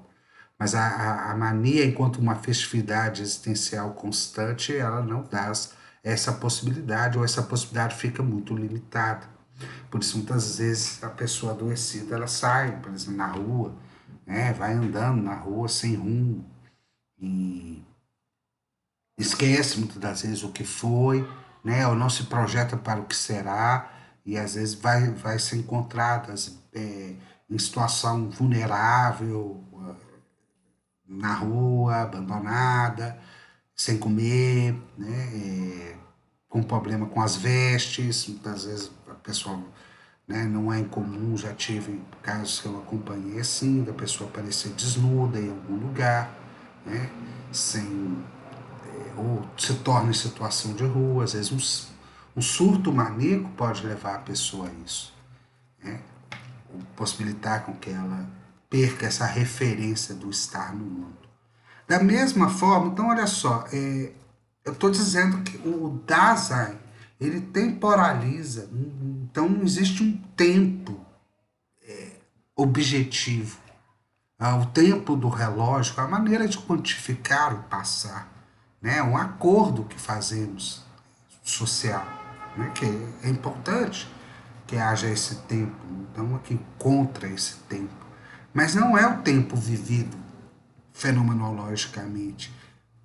Mas a mania, enquanto uma festividade existencial constante, ela não dá essa possibilidade, ou essa possibilidade fica muito limitada. Por isso, muitas vezes, a pessoa adoecida, ela sai, por exemplo, na rua, né, vai andando na rua sem rumo, e esquece muitas das vezes o que foi, né, ou não se projeta para o que será, e às vezes vai ser encontradas em situação vulnerável, na rua, abandonada, sem comer, né, com problema com as vestes, muitas vezes a pessoa, né, não é incomum, já tive casos que eu acompanhei assim, da pessoa aparecer desnuda em algum lugar, né, sem, ou se torna em situação de rua, às vezes um surto maníaco pode levar a pessoa a isso, né? possibilitar com que ela perca essa referência do estar no mundo. Da mesma forma, então olha só, eu estou dizendo que o Dasein, ele temporaliza, então não existe um tempo objetivo. O tempo do relógio, a maneira de quantificar o passar, né? Um acordo que fazemos social, né? Que é importante que haja esse tempo, então aqui contra esse tempo, mas não é o tempo vivido fenomenologicamente,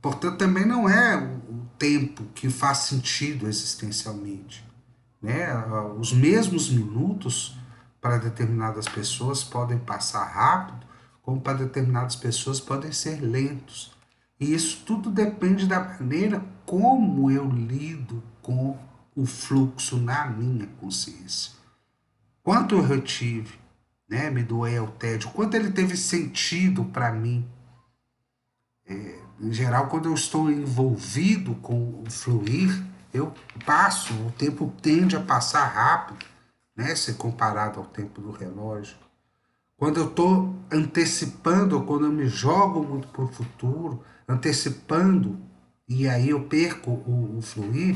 portanto também não é o tempo que faz sentido existencialmente, né? Os mesmos minutos para determinadas pessoas podem passar rápido, como para determinadas pessoas podem ser lentos. E isso tudo depende da maneira como eu lido com o fluxo na minha consciência. Quanto eu retive, né, me doei ao tédio, quanto ele teve sentido para mim. Em geral, quando eu estou envolvido com o fluir, eu passo, o tempo tende a passar rápido, né, se comparado ao tempo do relógio. Quando eu estou antecipando, ou quando eu me jogo muito para o futuro, antecipando, e aí eu perco o fluir,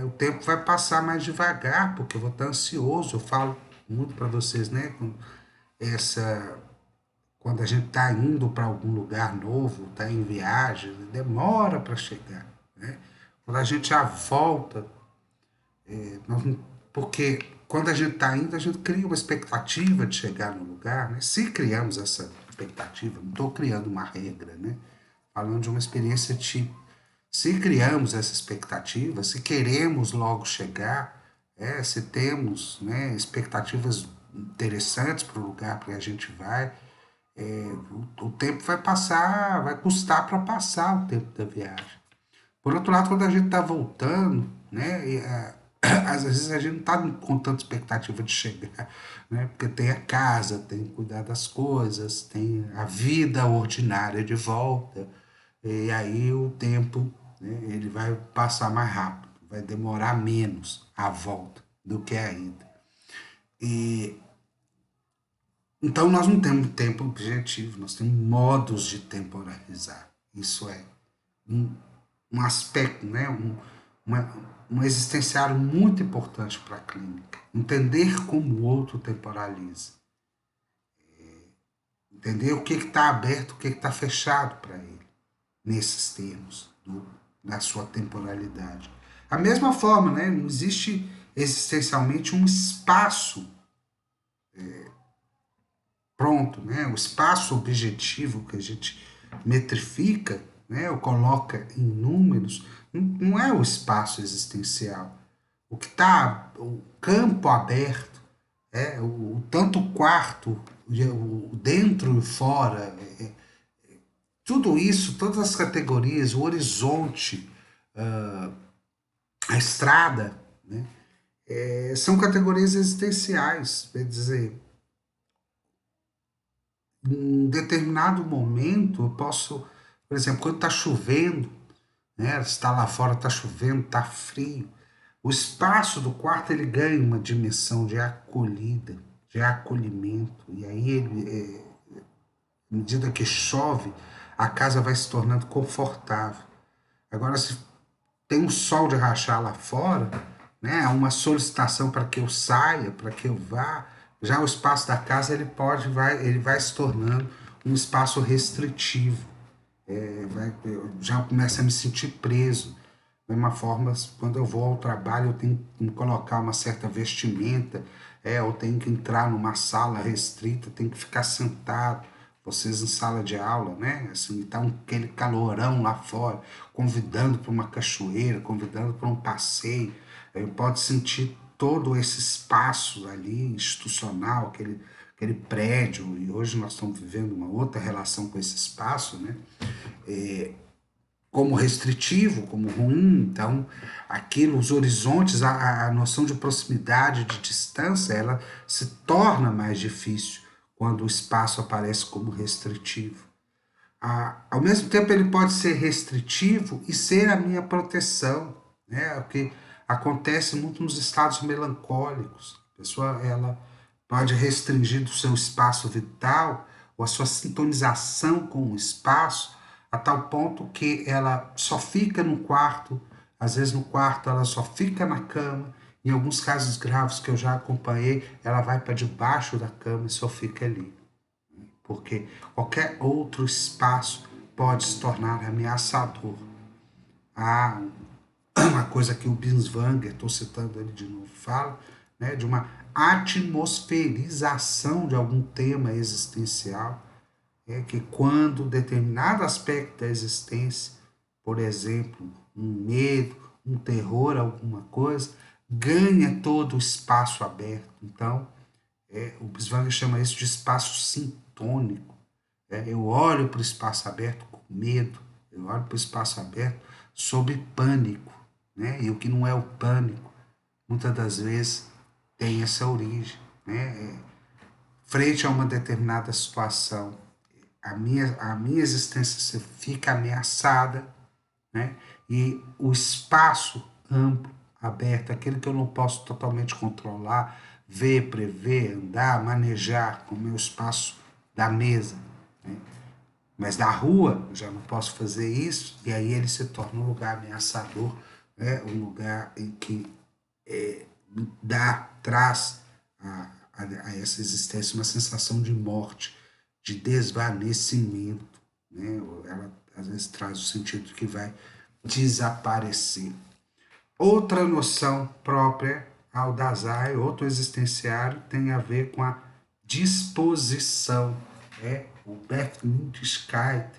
o tempo vai passar mais devagar, porque eu vou estar ansioso. Eu falo muito para vocês, né? Essa, quando a gente está indo para algum lugar novo, está em viagem, demora para chegar, né? Quando a gente já volta, nós porque quando a gente está indo, a gente cria uma expectativa de chegar no lugar, né? Se criamos essa expectativa, não estou criando uma regra, né? Falando de uma experiência tipo. Se criamos essa expectativa, se queremos logo chegar, se temos, né, expectativas interessantes para o lugar para que a gente vai, o tempo vai passar, vai custar para passar o tempo da viagem. Por outro lado, quando a gente está voltando, né, às vezes a gente não está com tanta expectativa de chegar, né, porque tem a casa, tem que cuidar das coisas, tem a vida ordinária de volta, e aí o tempo, né, ele vai passar mais rápido, vai demorar menos a volta do que a ida. E, então nós não temos tempo objetivo, nós temos modos de temporalizar. Isso é um, um aspecto, né, uma, um existenciário muito importante para a clínica. Entender como o outro temporaliza. Entender o que está aberto, o que está fechado para ele, nesses termos da sua temporalidade. A mesma forma, né, não existe existencialmente um espaço pronto, né, o espaço objetivo que a gente metrifica, né, ou coloca em números, não é o espaço existencial. O que está, o campo aberto, tanto o quarto, o dentro e fora, tudo isso, todas as categorias, o horizonte, a estrada, né, são categorias existenciais. Quer dizer, em determinado momento eu posso, por exemplo, quando está chovendo, né, está lá fora, está chovendo, está frio, o espaço do quarto ele ganha uma dimensão de acolhida, de acolhimento, e aí ele, à medida que chove, a casa vai se tornando confortável. Agora, se tem um sol de rachar lá fora, né, há uma solicitação para que eu saia, para que eu vá, já o espaço da casa ele vai se tornando um espaço restritivo. Eu já começo a me sentir preso. Da mesma forma, quando eu vou ao trabalho, eu tenho que me colocar uma certa vestimenta, eu tenho que entrar numa sala restrita, tenho que ficar sentado. Vocês em sala de aula, né? Assim, tá aquele calorão lá fora, convidando para uma cachoeira, convidando para um passeio. Pode sentir todo esse espaço ali institucional, aquele prédio, e hoje nós estamos vivendo uma outra relação com esse espaço, né? Como restritivo, como ruim. Então, aquilo, os horizontes, a noção de proximidade, de distância, ela se torna mais difícil quando o espaço aparece como restritivo. Ao mesmo tempo, ele pode ser restritivo e ser a minha proteção, né? O que acontece muito nos estados melancólicos. A pessoa, ela pode restringir o seu espaço vital ou a sua sintonização com o espaço a tal ponto que ela só fica no quarto, às vezes no quarto ela só fica na cama, em alguns casos graves que eu já acompanhei, ela vai para debaixo da cama e só fica ali, porque qualquer outro espaço pode se tornar ameaçador. Há uma coisa que o Binswanger, estou citando ele de novo, fala, né, de uma atmosferização de algum tema existencial, que quando determinado aspecto da existência, por exemplo, um medo, um terror, alguma coisa, ganha todo o espaço aberto. Então, o Binswanger chama isso de espaço sintônico. Eu olho para o espaço aberto com medo, eu olho para o espaço aberto sob pânico, né? E o que não é o pânico, muitas das vezes tem essa origem, né? Frente a uma determinada situação, a minha existência fica ameaçada, né? E o espaço amplo, aberto, aquele que eu não posso totalmente controlar, ver, prever, andar, manejar, como é o espaço da mesa, né? Mas da rua eu já não posso fazer isso, e aí ele se torna um lugar ameaçador, né? Um lugar em que traz a essa existência uma sensação de morte, de desvanecimento, né? Ela às vezes traz o sentido de que vai desaparecer. Outra noção própria ao Dasein, outro existenciário, tem a ver com a disposição. O Befindlichkeit,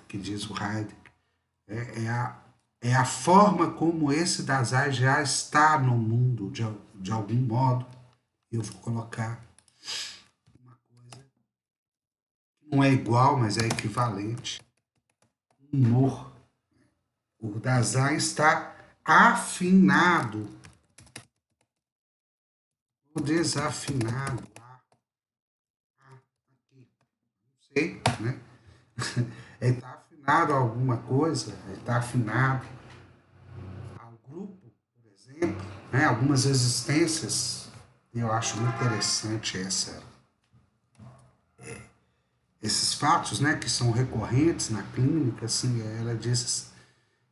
que diz o Heidegger, é a forma como esse Dasein já está no mundo, de algum modo. Eu vou colocar uma coisa que não é igual, mas é equivalente. Humor. O Dasein está afinado ou desafinado. Não sei, né? Ele está afinado a alguma coisa, ele está afinado ao grupo, por exemplo, né? Algumas existências. Eu acho muito interessante esses fatos, né, que são recorrentes na clínica. Assim, ela diz,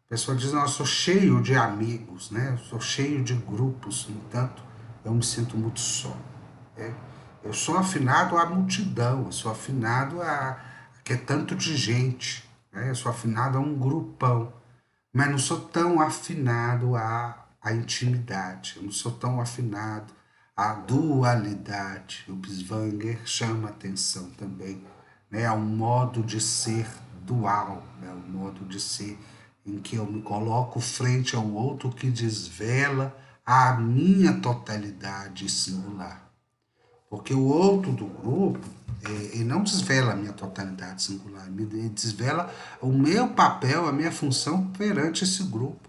a pessoa diz, não, eu sou cheio de amigos, né, eu sou cheio de grupos, no entanto, eu me sinto muito só. Né? Eu sou afinado à multidão, eu sou afinado a que é tanto de gente, né? Eu sou afinado a um grupão, mas não sou tão afinado à intimidade, eu não sou tão afinado à dualidade. O Binswanger chama atenção também, né, a um modo de ser dual, né, um modo de ser em que eu me coloco frente ao outro que desvela a minha totalidade singular. Porque o outro do grupo, ele não desvela a minha totalidade singular, ele desvela o meu papel, a minha função perante esse grupo.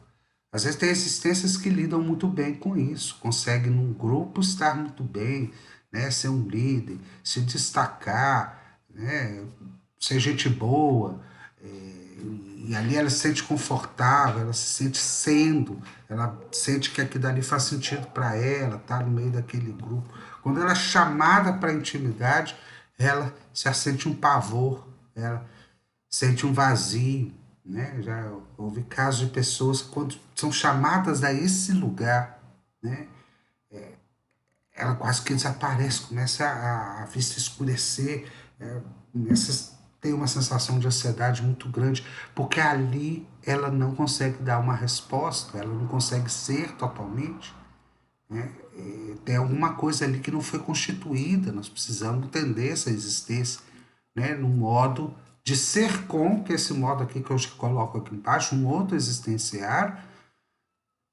Às vezes tem existências que lidam muito bem com isso, conseguem num grupo estar muito bem, né, ser um líder, se destacar, né, ser gente boa, e ali ela se sente confortável, ela se sente sendo, ela sente que aquilo ali faz sentido para ela, tá no meio daquele grupo. Quando ela é chamada para a intimidade, ela se sente um pavor, ela sente um vazio, né? Já houve casos de pessoas que quando são chamadas a esse lugar, né? Ela quase que desaparece, começa a vista escurecer, começa a ter uma sensação de ansiedade muito grande, porque ali ela não consegue dar uma resposta, ela não consegue ser totalmente, né? Tem alguma coisa ali que não foi constituída, nós precisamos entender essa existência, né? No modo de ser com, que é esse modo aqui que eu coloco aqui embaixo, um outro existenciário,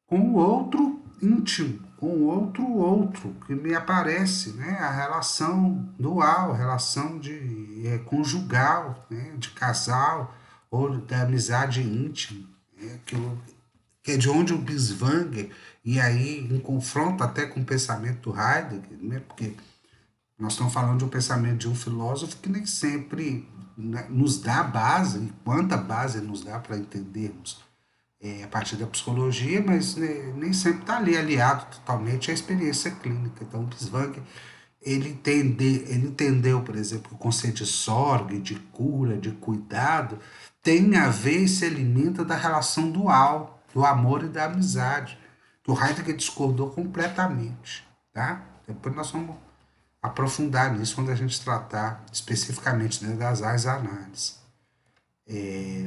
com o outro íntimo, com o outro que me aparece, né? A relação dual, a relação de conjugal, né? De casal ou da amizade íntima, né? Que é de onde o Binswanger, e aí em confronto até com o pensamento do Heidegger, né? Porque nós estamos falando de um pensamento de um filósofo que nem sempre, né, nos dá base, e quanta base nos dá para entendermos a partir da psicologia, mas né, nem sempre está ali aliado totalmente à experiência clínica. Então, o Biswang, ele entendeu, por exemplo, que o conceito de sorg, de cura, de cuidado, tem a ver e se alimenta da relação dual, do amor e da amizade, que o Heidegger discordou completamente, tá? Depois nós vamos aprofundar nisso quando a gente tratar especificamente, né, das análises.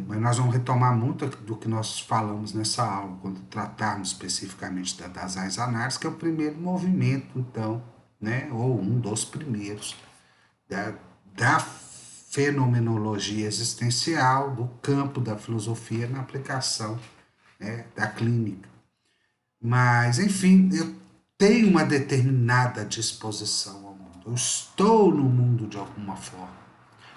Mas nós vamos retomar muito do que nós falamos nessa aula, quando tratarmos especificamente das análises, que é o primeiro movimento, então, né, ou um dos primeiros, da fenomenologia existencial, do campo da filosofia na aplicação, né, da clínica. Mas, enfim, eu tenho uma determinada disposição ao mundo. Eu estou no mundo de alguma forma,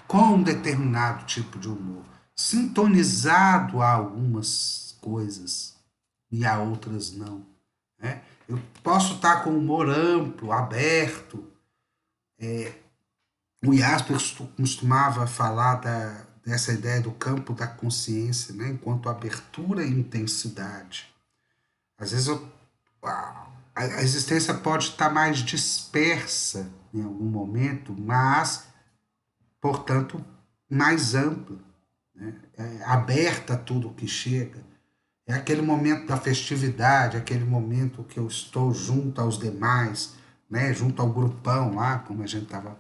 com um determinado tipo de humor, sintonizado a algumas coisas e a outras não. Né? Eu posso estar com humor amplo, aberto. O Jasper costumava falar dessa ideia do campo da consciência, né? Enquanto abertura e intensidade. Às vezes a existência pode estar mais dispersa em algum momento, mas, portanto, mais ampla, né? Aberta a tudo o que chega. É aquele momento da festividade, aquele momento que eu estou junto aos demais, né? Junto ao grupão lá, como a gente estava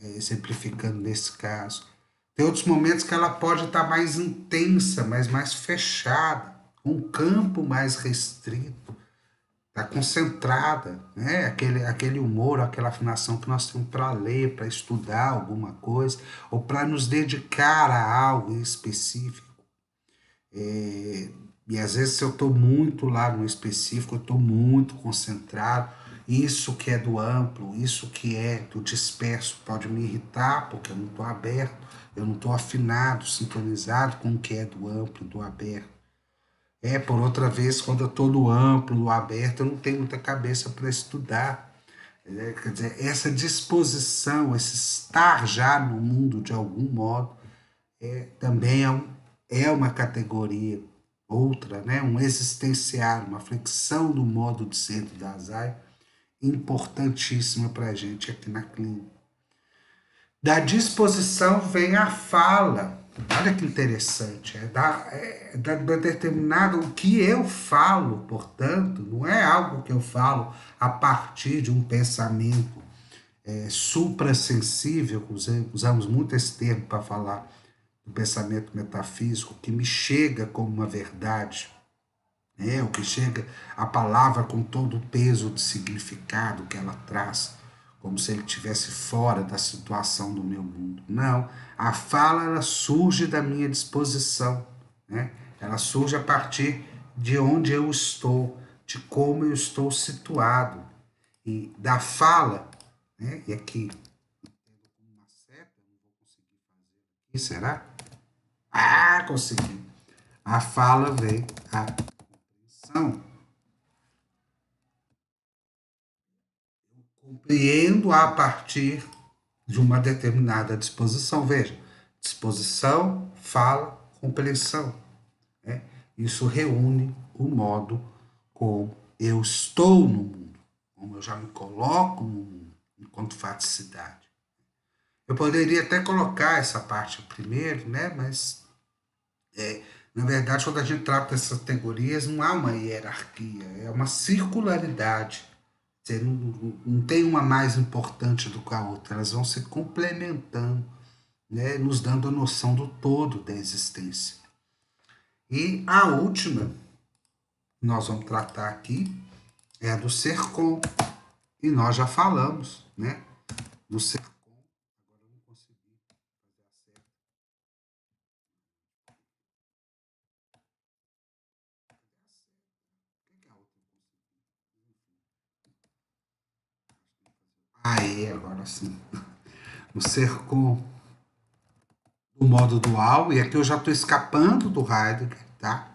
exemplificando nesse caso. Tem outros momentos que ela pode estar mais intensa, mas mais fechada, um campo mais restrito, está concentrada, né? Aquele humor, aquela afinação que nós temos para ler, para estudar alguma coisa, ou para nos dedicar a algo específico. E às vezes, se eu estou muito lá no específico, eu estou muito concentrado. Isso que é do amplo, isso que é do disperso, pode me irritar, porque eu não estou aberto, eu não estou afinado, sintonizado com o que é do amplo, do aberto. Por outra vez, quando eu estou no amplo, no aberto, eu não tenho muita cabeça para estudar. Quer dizer, essa disposição, esse estar já no mundo de algum modo, também é uma categoria, outra, né? Um existenciário, uma flexão do modo de ser do Dasein, importantíssima para a gente aqui na clínica. Da disposição vem a fala. Olha que interessante. Da determinado o que eu falo, portanto, não é algo que eu falo a partir de um pensamento suprassensível, usamos muito esse termo para falar do pensamento metafísico, que me chega como uma verdade, o que chega a palavra com todo o peso de significado que ela traz, como se ele estivesse fora da situação do meu mundo. Não, a fala ela surge da minha disposição, né? Ela surge a partir de onde eu estou, de como eu estou situado. E da fala, né? E aqui, uma seta, não vou conseguir fazer aqui, será? Ah, consegui. A fala vem a compreensão. Compreendo a partir de uma determinada disposição. Veja, disposição, fala, compreensão. Né? Isso reúne o modo como eu estou no mundo, como eu já me coloco no mundo, enquanto faticidade. Eu poderia até colocar essa parte primeiro, né? Mas, na verdade, quando a gente trata dessas categorias, não há uma hierarquia, é uma circularidade. Você não tem uma mais importante do que a outra, elas vão se complementando, né, nos dando a noção do todo da existência. E a última que nós vamos tratar aqui é a do ser com, e nós já falamos, né, do ser com. Agora eu não consegui fazer a certa. O que é a outra? Aí, agora sim. O ser com do modo dual, e aqui eu já estou escapando do Heidegger, tá?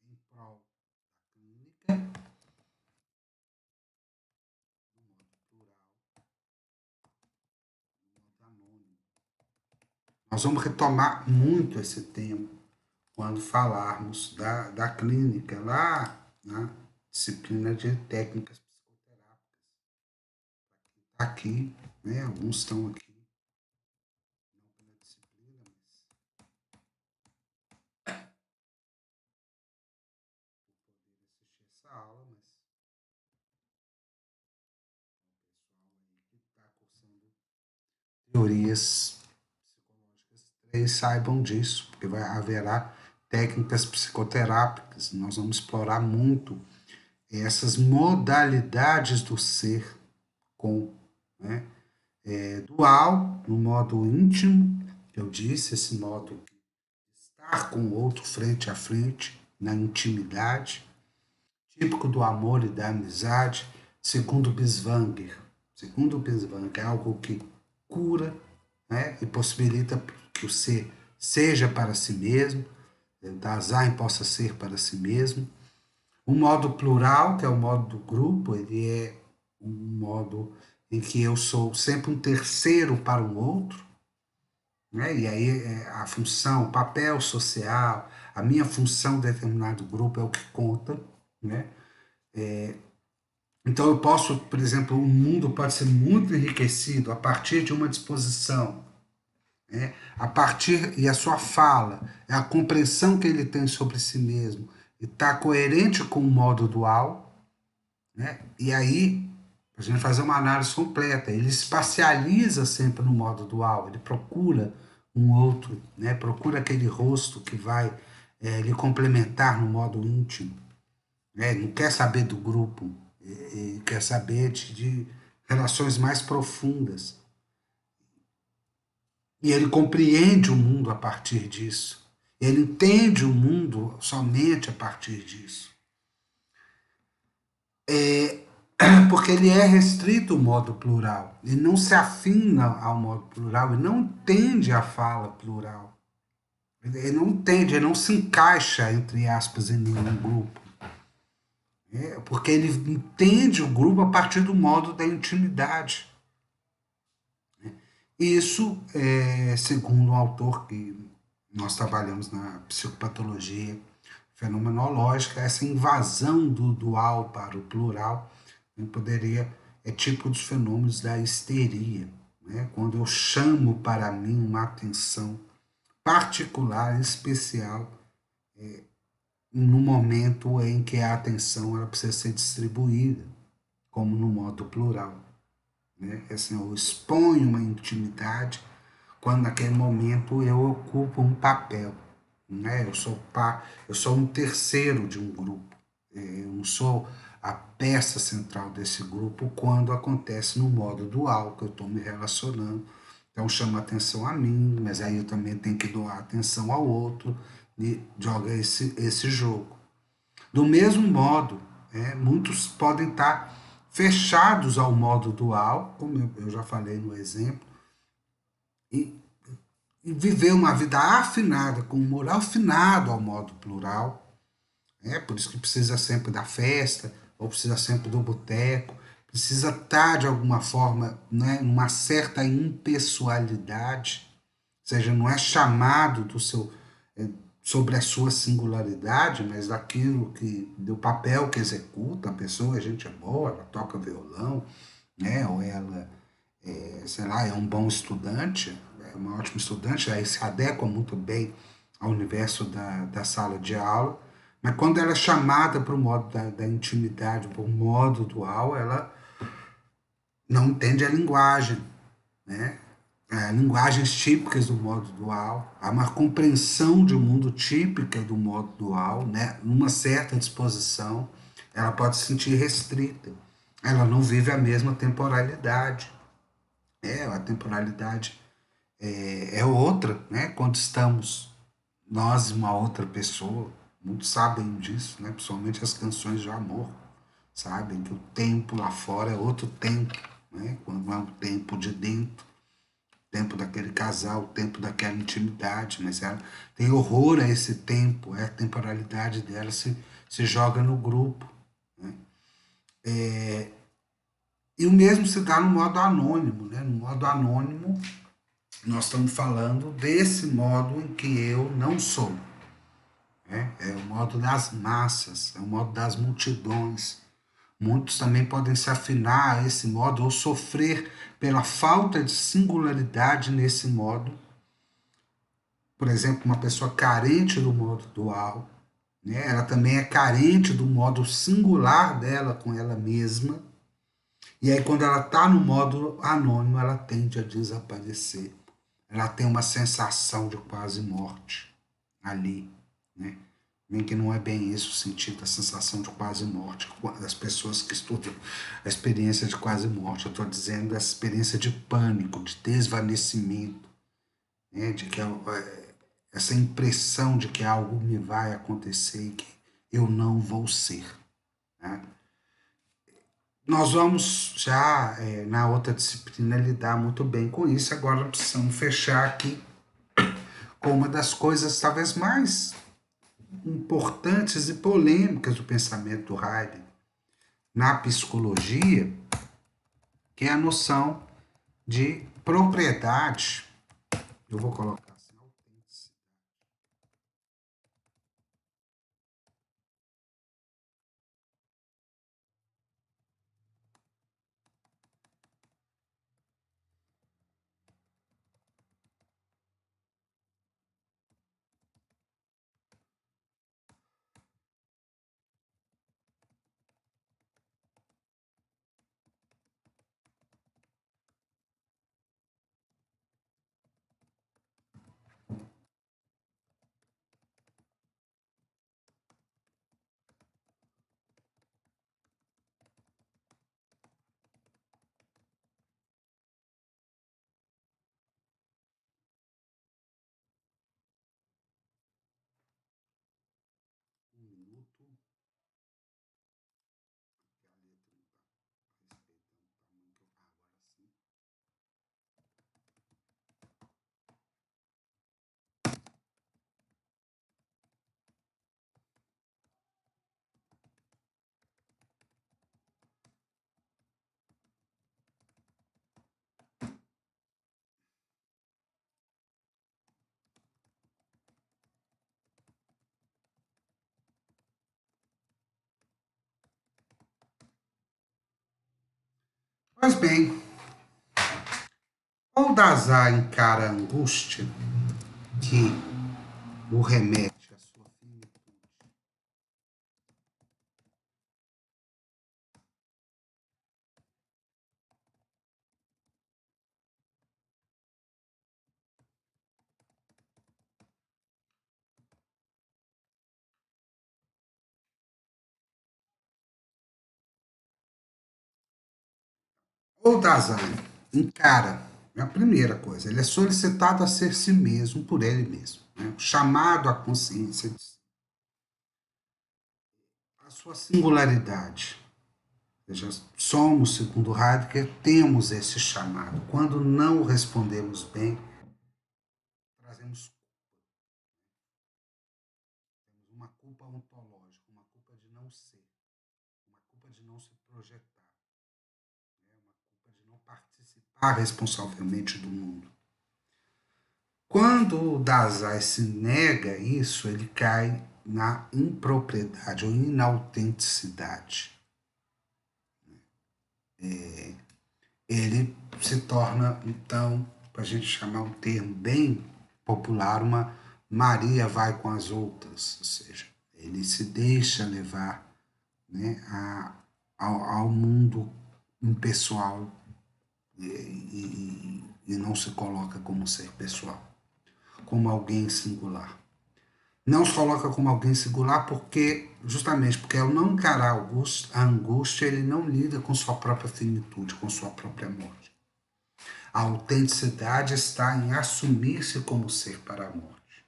Em prol da clínica, do modo plural, do modo anônimo. Nós vamos retomar muito esse tema quando falarmos da clínica, lá na disciplina de técnicas psicoterápicas. Aqui, né? Alguns estão aqui, não pela disciplina, mas assistir essa aula, mas o pessoal aí que está cursando teorias psicológicas 3 saibam disso, porque haverá técnicas psicoterápicas. Nós vamos explorar muito essas modalidades do ser com, né, dual, no modo íntimo, que eu disse, esse modo de estar com o outro frente a frente, na intimidade, típico do amor e da amizade, segundo Biswanger. Segundo Biswanger, é algo que cura, né, e possibilita que o ser seja para si mesmo, Dasein possa ser para si mesmo. O modo plural, que é o modo do grupo, ele é um modo em que eu sou sempre um terceiro para o outro, né? E aí a função, o papel social, a minha função em determinado grupo é o que conta, né? Então eu posso, por exemplo, o mundo pode ser muito enriquecido a partir de uma disposição, né? A partir, e a sua fala, é a compreensão que ele tem sobre si mesmo, e está coerente com o modo dual, né? E aí, a gente fazer uma análise completa, ele espacializa sempre no modo dual, ele procura um outro, né? Procura aquele rosto que vai lhe complementar no modo íntimo, né? Não quer saber do grupo, quer saber de relações mais profundas. E ele compreende o mundo a partir disso. Ele entende o mundo somente a partir disso. Porque ele é restrito ao modo plural. Ele não se afina ao modo plural, ele não entende a fala plural. Ele não entende, ele não se encaixa, entre aspas, em nenhum grupo. Porque ele entende o grupo a partir do modo da intimidade. Isso, segundo um autor que nós trabalhamos na psicopatologia fenomenológica, essa invasão do dual para o plural poderia é tipo dos fenômenos da histeria, né? Quando eu chamo para mim uma atenção particular, especial, no momento em que a atenção ela precisa ser distribuída, como no modo plural, né? Assim, eu exponho uma intimidade quando naquele momento eu ocupo um papel, né? Eu sou um terceiro de um grupo, eu não sou a peça central desse grupo quando acontece no modo dual, que eu estou me relacionando. Então chama atenção a mim, mas aí eu também tenho que doar atenção ao outro e joga esse jogo. Do mesmo modo, muitos podem estar fechados ao modo dual, como eu já falei no exemplo, e viver uma vida afinada, com humor afinado ao modo plural. Por isso que precisa sempre da festa, ou precisa sempre do boteco, precisa estar de alguma forma, né, numa certa impessoalidade, ou seja, não é chamado sobre a sua singularidade, mas daquilo do papel que executa. A pessoa, a gente é boa, ela toca violão, né, ou ela sei lá, é um bom estudante, é uma ótima estudante, aí se adequa muito bem ao universo da sala de aula, mas quando ela é chamada para o modo da intimidade, para o modo dual, ela não entende a linguagem, né? Linguagens típicas do modo dual, há uma compreensão de um mundo típica do modo dual, né? Numa certa disposição, ela pode se sentir restrita, ela não vive a mesma temporalidade. A temporalidade é outra, né? Quando estamos nós e uma outra pessoa, muitos sabem disso, né? Principalmente as canções de amor, sabem que o tempo lá fora é outro tempo, né? Quando é o tempo de dentro, o tempo daquele casal, o tempo daquela intimidade, mas ela tem horror a esse tempo, a temporalidade dela se joga no grupo, né? E o mesmo se dá no modo anônimo, né? No modo anônimo, nós estamos falando desse modo em que eu não sou. né? É o modo das massas, é o modo das multidões. Muitos também podem se afinar a esse modo ou sofrer pela falta de singularidade nesse modo. Por exemplo, uma pessoa carente do modo dual, né? Ela também é carente do modo singular dela com ela mesma. E aí, quando ela está no modo anônimo, ela tende a desaparecer. Ela tem uma sensação de quase morte ali, né? Bem que não é bem isso o sentido da sensação de quase morte das pessoas que estudam a experiência de quase morte. Eu estou dizendo essa experiência de pânico, de desvanecimento, né? De que essa impressão de que algo me vai acontecer e que eu não vou ser, né? Nós vamos já na outra disciplina lidar muito bem com isso. Agora precisamos fechar aqui com uma das coisas talvez mais importantes e polêmicas do pensamento do Heidegger na psicologia, que é a noção de propriedade. Eu vou colocar assim, um minuto. Pois bem, Baldassar encara a angústia que o remete à sua finitude. Baldassar encara a primeira coisa, ele é solicitado a ser si mesmo por ele mesmo, né? Chamado à consciência de si, a sua singularidade. Ou seja, somos, segundo Heidegger, temos esse chamado. Quando não respondemos bem, trazemos uma culpa ontológica, uma culpa de não ser, uma culpa de não se projetar, né? Uma culpa de não participar responsavelmente do mundo. Quando o Dazai se nega isso, ele cai na impropriedade ou inautenticidade. Ele se torna, então, para a gente chamar um termo bem popular, uma Maria vai com as outras, ou seja, ele se deixa levar, né, ao mundo impessoal e não se coloca como ser pessoal, como alguém singular. Não se coloca como alguém singular porque, justamente porque ao não encarar a angústia, ele não lida com sua própria finitude, com sua própria morte. A autenticidade está em assumir-se como ser para a morte,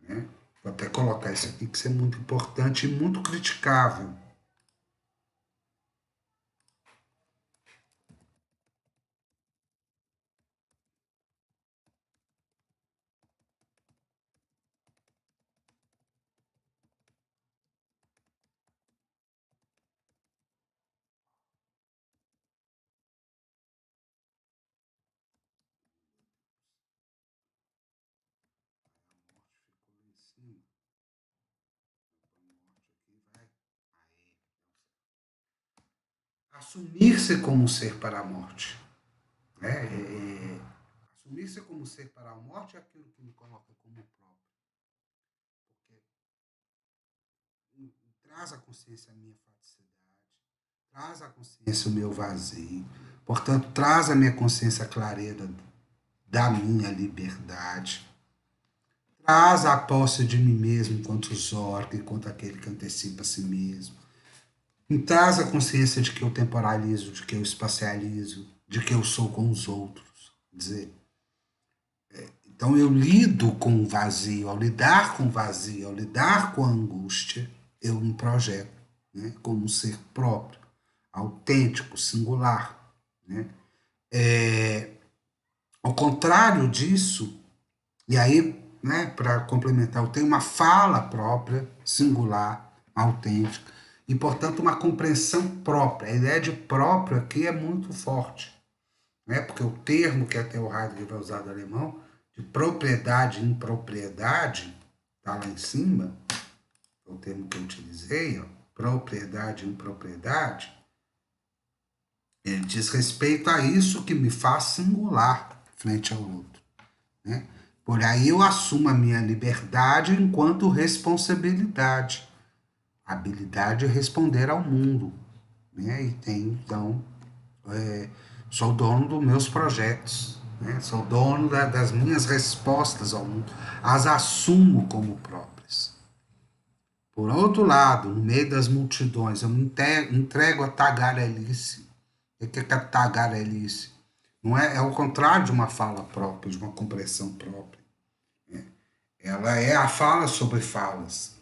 né? Vou até colocar isso aqui, que isso é muito importante e muito criticável. assumir-se como ser para a morte. Né? Assumir-se como ser para a morte é aquilo que me coloca como próprio, porque traz à consciência a minha faticidade, traz à consciência o meu vazio, portanto, traz à minha consciência a clareza da minha liberdade, traz a posse de mim mesmo enquanto zorga, enquanto aquele que antecipa a si mesmo, e traz a consciência de que eu temporalizo, de que eu espacializo, de que eu sou com os outros. Quer dizer, então eu lido com o vazio, ao lidar com o vazio, ao lidar com a angústia, eu me projeto, né, como um ser próprio, autêntico, singular. Né? Ao contrário disso, e aí, né, para complementar, eu tenho uma fala própria, singular, autêntica, e, portanto, uma compreensão própria. A ideia de próprio aqui é muito forte, né, porque o termo que até o Heidegger vai usar do alemão, de propriedade e impropriedade, está lá em cima, é o termo que eu utilizei, ó, propriedade e impropriedade, ele diz respeito a isso que me faz singular frente ao outro. Né? Por aí eu assumo a minha liberdade enquanto responsabilidade. A habilidade de responder ao mundo. Né? E tem, então, sou dono dos meus projetos. Né? Sou dono das minhas respostas ao mundo. As assumo como próprias. Por outro lado, no meio das multidões, eu me entrego a tagarelice. O que é a tagarelice? Não é, é o contrário de uma fala própria, de uma compreensão própria. Ela é a fala sobre falas.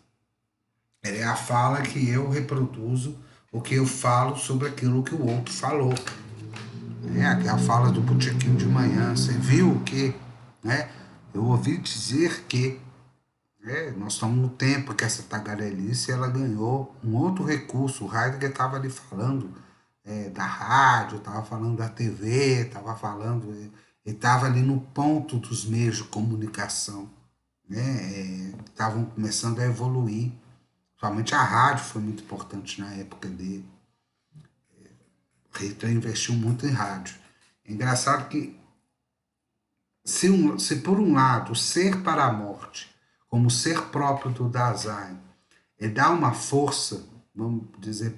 Ela é a fala que eu reproduzo o que eu falo sobre aquilo que o outro falou. É a fala do botequim de manhã. Você viu o quê? Né? Eu ouvi dizer que nós estamos no tempo que essa tagarelice ela ganhou um outro recurso. O Heidegger estava ali falando da rádio, estava falando da TV, estava falando, ele estava ali no ponto dos meios de comunicação, né? Estavam começando a evoluir. Somente a rádio foi muito importante na época dele. O Hitler investiu muito em rádio. É engraçado que, se por um lado, o ser para a morte, como ser próprio do Dasein, ele dá uma força, vamos dizer,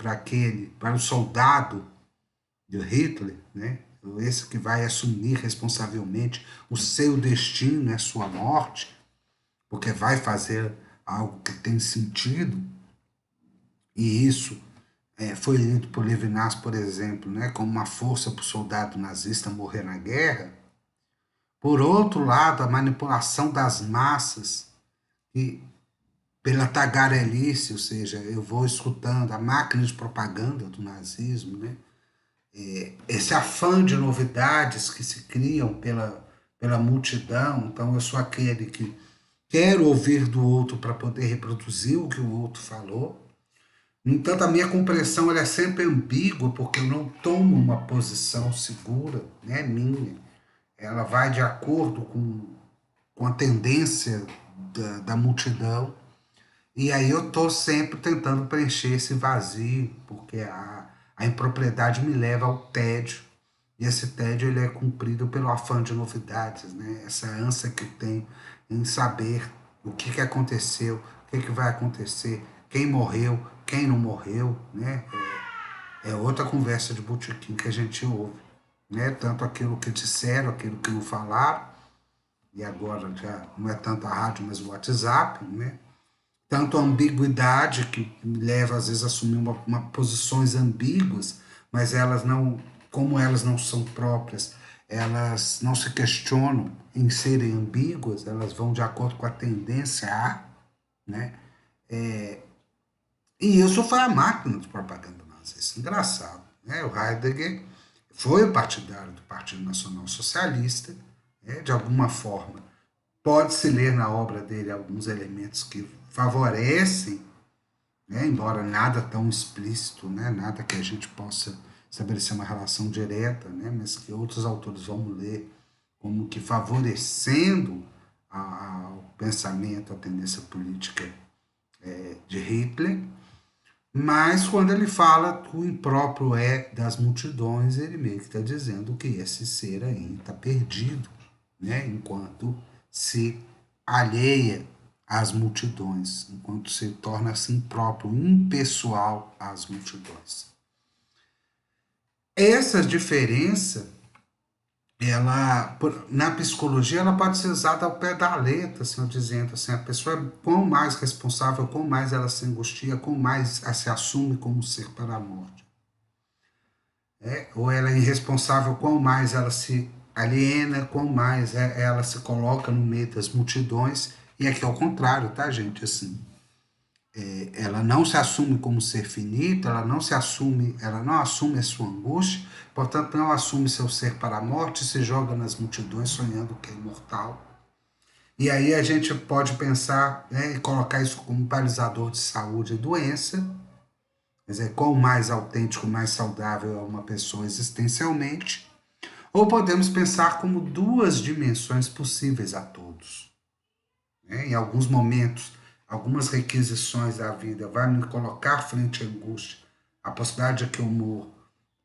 para o soldado de Hitler, né? Esse que vai assumir responsavelmente o seu destino e a sua morte, porque vai fazer algo que tem sentido, e isso foi lido por Levinas, por exemplo, né, como uma força para o soldado nazista morrer na guerra. Por outro lado, a manipulação das massas, e pela tagarelice, ou seja, eu vou escutando a máquina de propaganda do nazismo, né, esse afã de novidades que se criam pela multidão. Então, eu sou aquele que quero ouvir do outro para poder reproduzir o que o outro falou. No entanto, a minha compreensão ela é sempre ambígua, porque eu não tomo uma posição segura, né, minha. Ela vai de acordo com a tendência da multidão. E aí eu estou sempre tentando preencher esse vazio, porque a impropriedade me leva ao tédio. E esse tédio ele é cumprido pelo afã de novidades, né? Essa ânsia que tem em saber o que aconteceu, o que vai acontecer, quem morreu, quem não morreu, né? É outra conversa de botequim que a gente ouve, né? Tanto aquilo que disseram, aquilo que não falaram, e agora já não é tanto a rádio, mas o WhatsApp, né? Tanto a ambiguidade que me leva às vezes a assumir posições ambíguas, mas elas não, como elas não são próprias, elas não se questionam em serem ambíguas, elas vão de acordo com a tendência a, né? E isso foi a máquina de propaganda nazista. Engraçado, né? O Heidegger foi o partidário do Partido Nacional Socialista, né? De alguma forma. Pode-se ler na obra dele alguns elementos que favorecem, né? Embora nada tão explícito, né? Nada que a gente possa estabelecer uma relação direta, né? Mas que outros autores vão ler como que favorecendo ao pensamento, a tendência política de Hitler. Mas quando ele fala que o impróprio é das multidões, ele meio que está dizendo que esse ser aí está perdido, né? Enquanto se alheia às multidões, enquanto se torna assim próprio, impessoal às multidões. Essa diferença, ela na psicologia, ela pode ser usada ao pé da letra, assim, dizendo assim, a pessoa é quão mais responsável, quão mais ela se angustia, quão mais ela se assume como ser para a morte. Ou ela é irresponsável, quão mais ela se aliena, quão mais ela se coloca no meio das multidões. E aqui é o contrário, tá, gente? Assim, ela não se assume como ser finito, ela não assume a sua angústia, portanto não assume seu ser para a morte, se joga nas multidões sonhando que é imortal. E aí a gente pode pensar, né, e colocar isso como balizador de saúde e doença. Quer dizer, quão mais autêntico, mais saudável é uma pessoa existencialmente. Ou podemos pensar como duas dimensões possíveis a todos, né? Em alguns momentos, algumas requisições da vida vai me colocar frente à angústia, a possibilidade de que eu morra,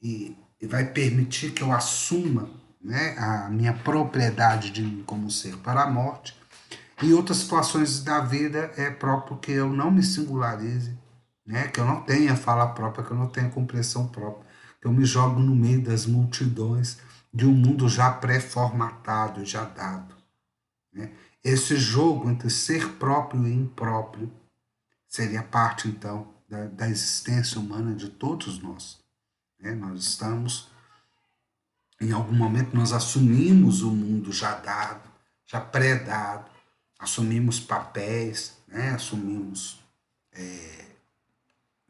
e vai permitir que eu assuma, né, a minha propriedade de mim como ser para a morte. Em outras situações da vida é próprio que eu não me singularize, né, que eu não tenha fala própria, que eu não tenha compreensão própria, que eu me jogo no meio das multidões de um mundo já pré-formatado, já dado. Né? Esse jogo entre ser próprio e impróprio seria parte, então, da existência humana de todos nós. Né? Nós estamos, em algum momento, nós assumimos o mundo já dado, já pré-dado, assumimos papéis, né? Assumimos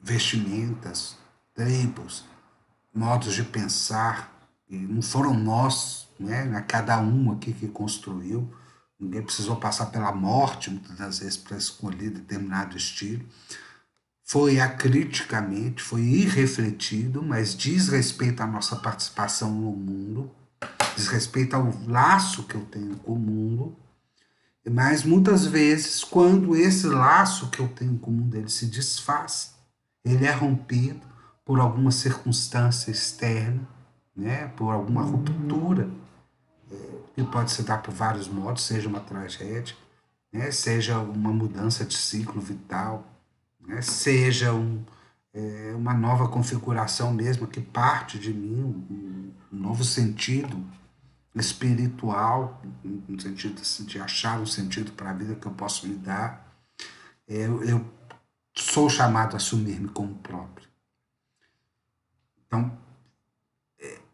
vestimentas, tribos, modos de pensar, e não foram nós, né, cada um aqui que construiu, ninguém precisou passar pela morte, muitas das vezes, para escolher determinado estilo. Foi acriticamente, foi irrefletido, mas diz respeito à nossa participação no mundo, diz respeito ao laço que eu tenho com o mundo, mas muitas vezes, quando esse laço que eu tenho com o mundo ele se desfaz, ele é rompido por alguma circunstância externa, né, por alguma ruptura, que pode se dar por vários modos, seja uma tragédia, né, seja uma mudança de ciclo vital, né, seja uma nova configuração mesmo que parte de mim, um novo sentido espiritual, no sentido de achar um sentido para a vida que eu posso me dar. Eu sou chamado a assumir-me como próprio. Então,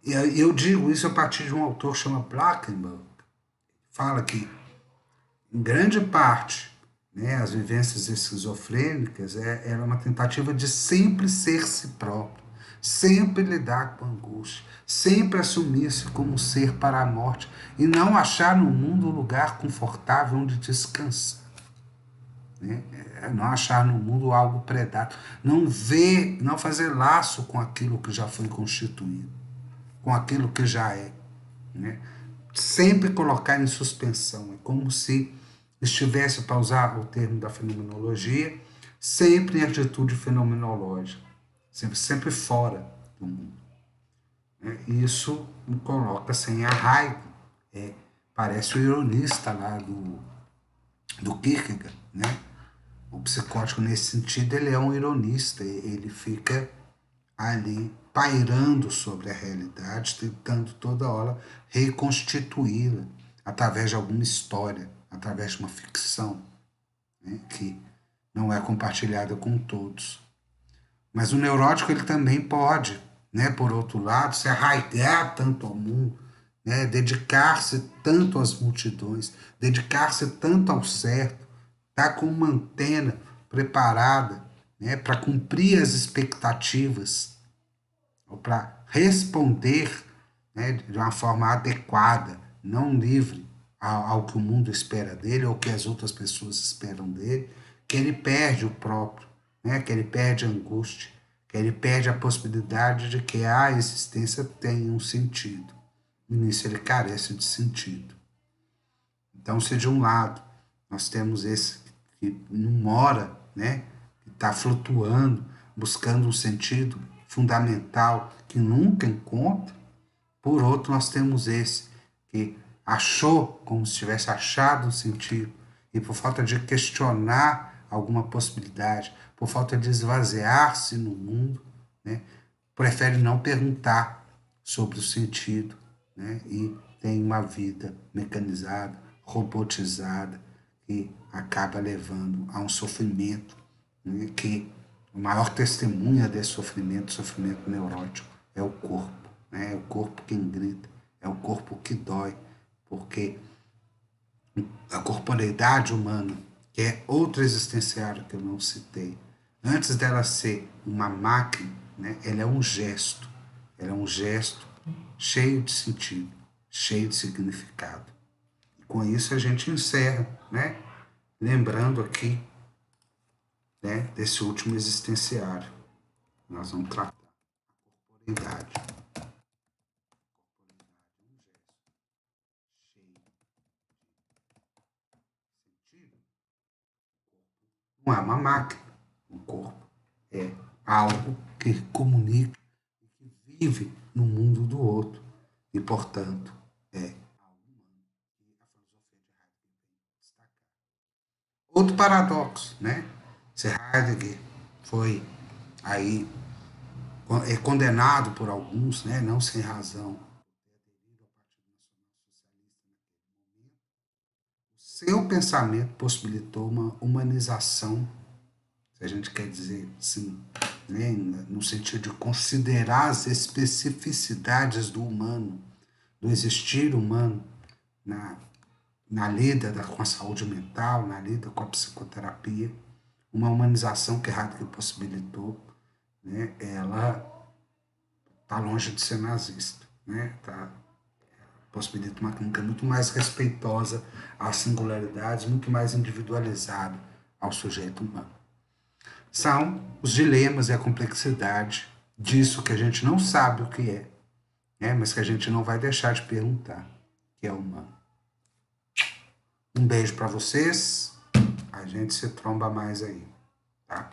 eu digo isso a partir de um autor que chama Blankenberg, fala que, em grande parte, né, as vivências esquizofrênicas era uma tentativa de sempre ser si próprio, sempre lidar com a angústia, sempre assumir-se como ser para a morte e não achar no mundo um lugar confortável onde descansar. Né? Não achar no mundo algo predado, não ver, não fazer laço com aquilo que já foi constituído, com aquilo que já é. Né? Sempre colocar em suspensão, é como se estivesse, para usar o termo da fenomenologia, sempre em atitude fenomenológica, sempre fora do mundo. Né? Isso me coloca sem arraigo, parece o ironista lá do Kierkegaard, né? O psicótico, nesse sentido, ele é um ironista, ele fica ali pairando sobre a realidade, tentando toda hora reconstituí-la através de alguma história, através de uma ficção, né, que não é compartilhada com todos. Mas o neurótico ele também pode, né, por outro lado, se arraigar tanto ao mundo, né, dedicar-se tanto às multidões, dedicar-se tanto ao certo, estar com uma antena preparada, né, para cumprir as expectativas, ou para responder, né, de uma forma adequada, não livre ao que o mundo espera dele ou que as outras pessoas esperam dele, que ele perde o próprio, né, que ele perde a angústia, que ele perde a possibilidade de que a existência tenha um sentido. E nisso ele carece de sentido. Então, se de um lado nós temos esse que não mora, né, que está flutuando, buscando um sentido fundamental que nunca encontra. Por outro, nós temos esse que achou como se tivesse achado um sentido e por falta de questionar alguma possibilidade, por falta de esvaziar-se no mundo, né, prefere não perguntar sobre o sentido, né, e tem uma vida mecanizada, robotizada, que acaba levando a um sofrimento, né, que o maior testemunha desse sofrimento neurótico, é o corpo. Né? É o corpo quem grita, é o corpo que dói, porque a corporeidade humana, que é outro existenciário que eu não citei, antes dela ser uma máquina, né, ela é um gesto cheio de sentido, cheio de significado. E com isso a gente encerra, né, lembrando aqui, né, desse último existenciário. Nós vamos tratar a corporeidade. Não é uma máquina. O corpo é algo que comunica, que vive no mundo do outro. E, portanto, é algo humano. E a filosofia de Heidegger vem destacar. Outro paradoxo, né? Se Heidegger foi aí condenado por alguns, né? Não sem razão, seu pensamento possibilitou uma humanização, se a gente quer dizer assim, né, no sentido de considerar as especificidades do humano, do existir humano, na, na lida com a saúde mental, na lida com a psicoterapia, uma humanização que Heidegger possibilitou, né, ela está longe de ser nazista, né, possibilita uma clínica muito mais respeitosa às singularidades, muito mais individualizada ao sujeito humano. São os dilemas e a complexidade disso que a gente não sabe o que é, né? Mas que a gente não vai deixar de perguntar, que é humano. Um beijo para vocês, a gente se tromba mais aí, tá?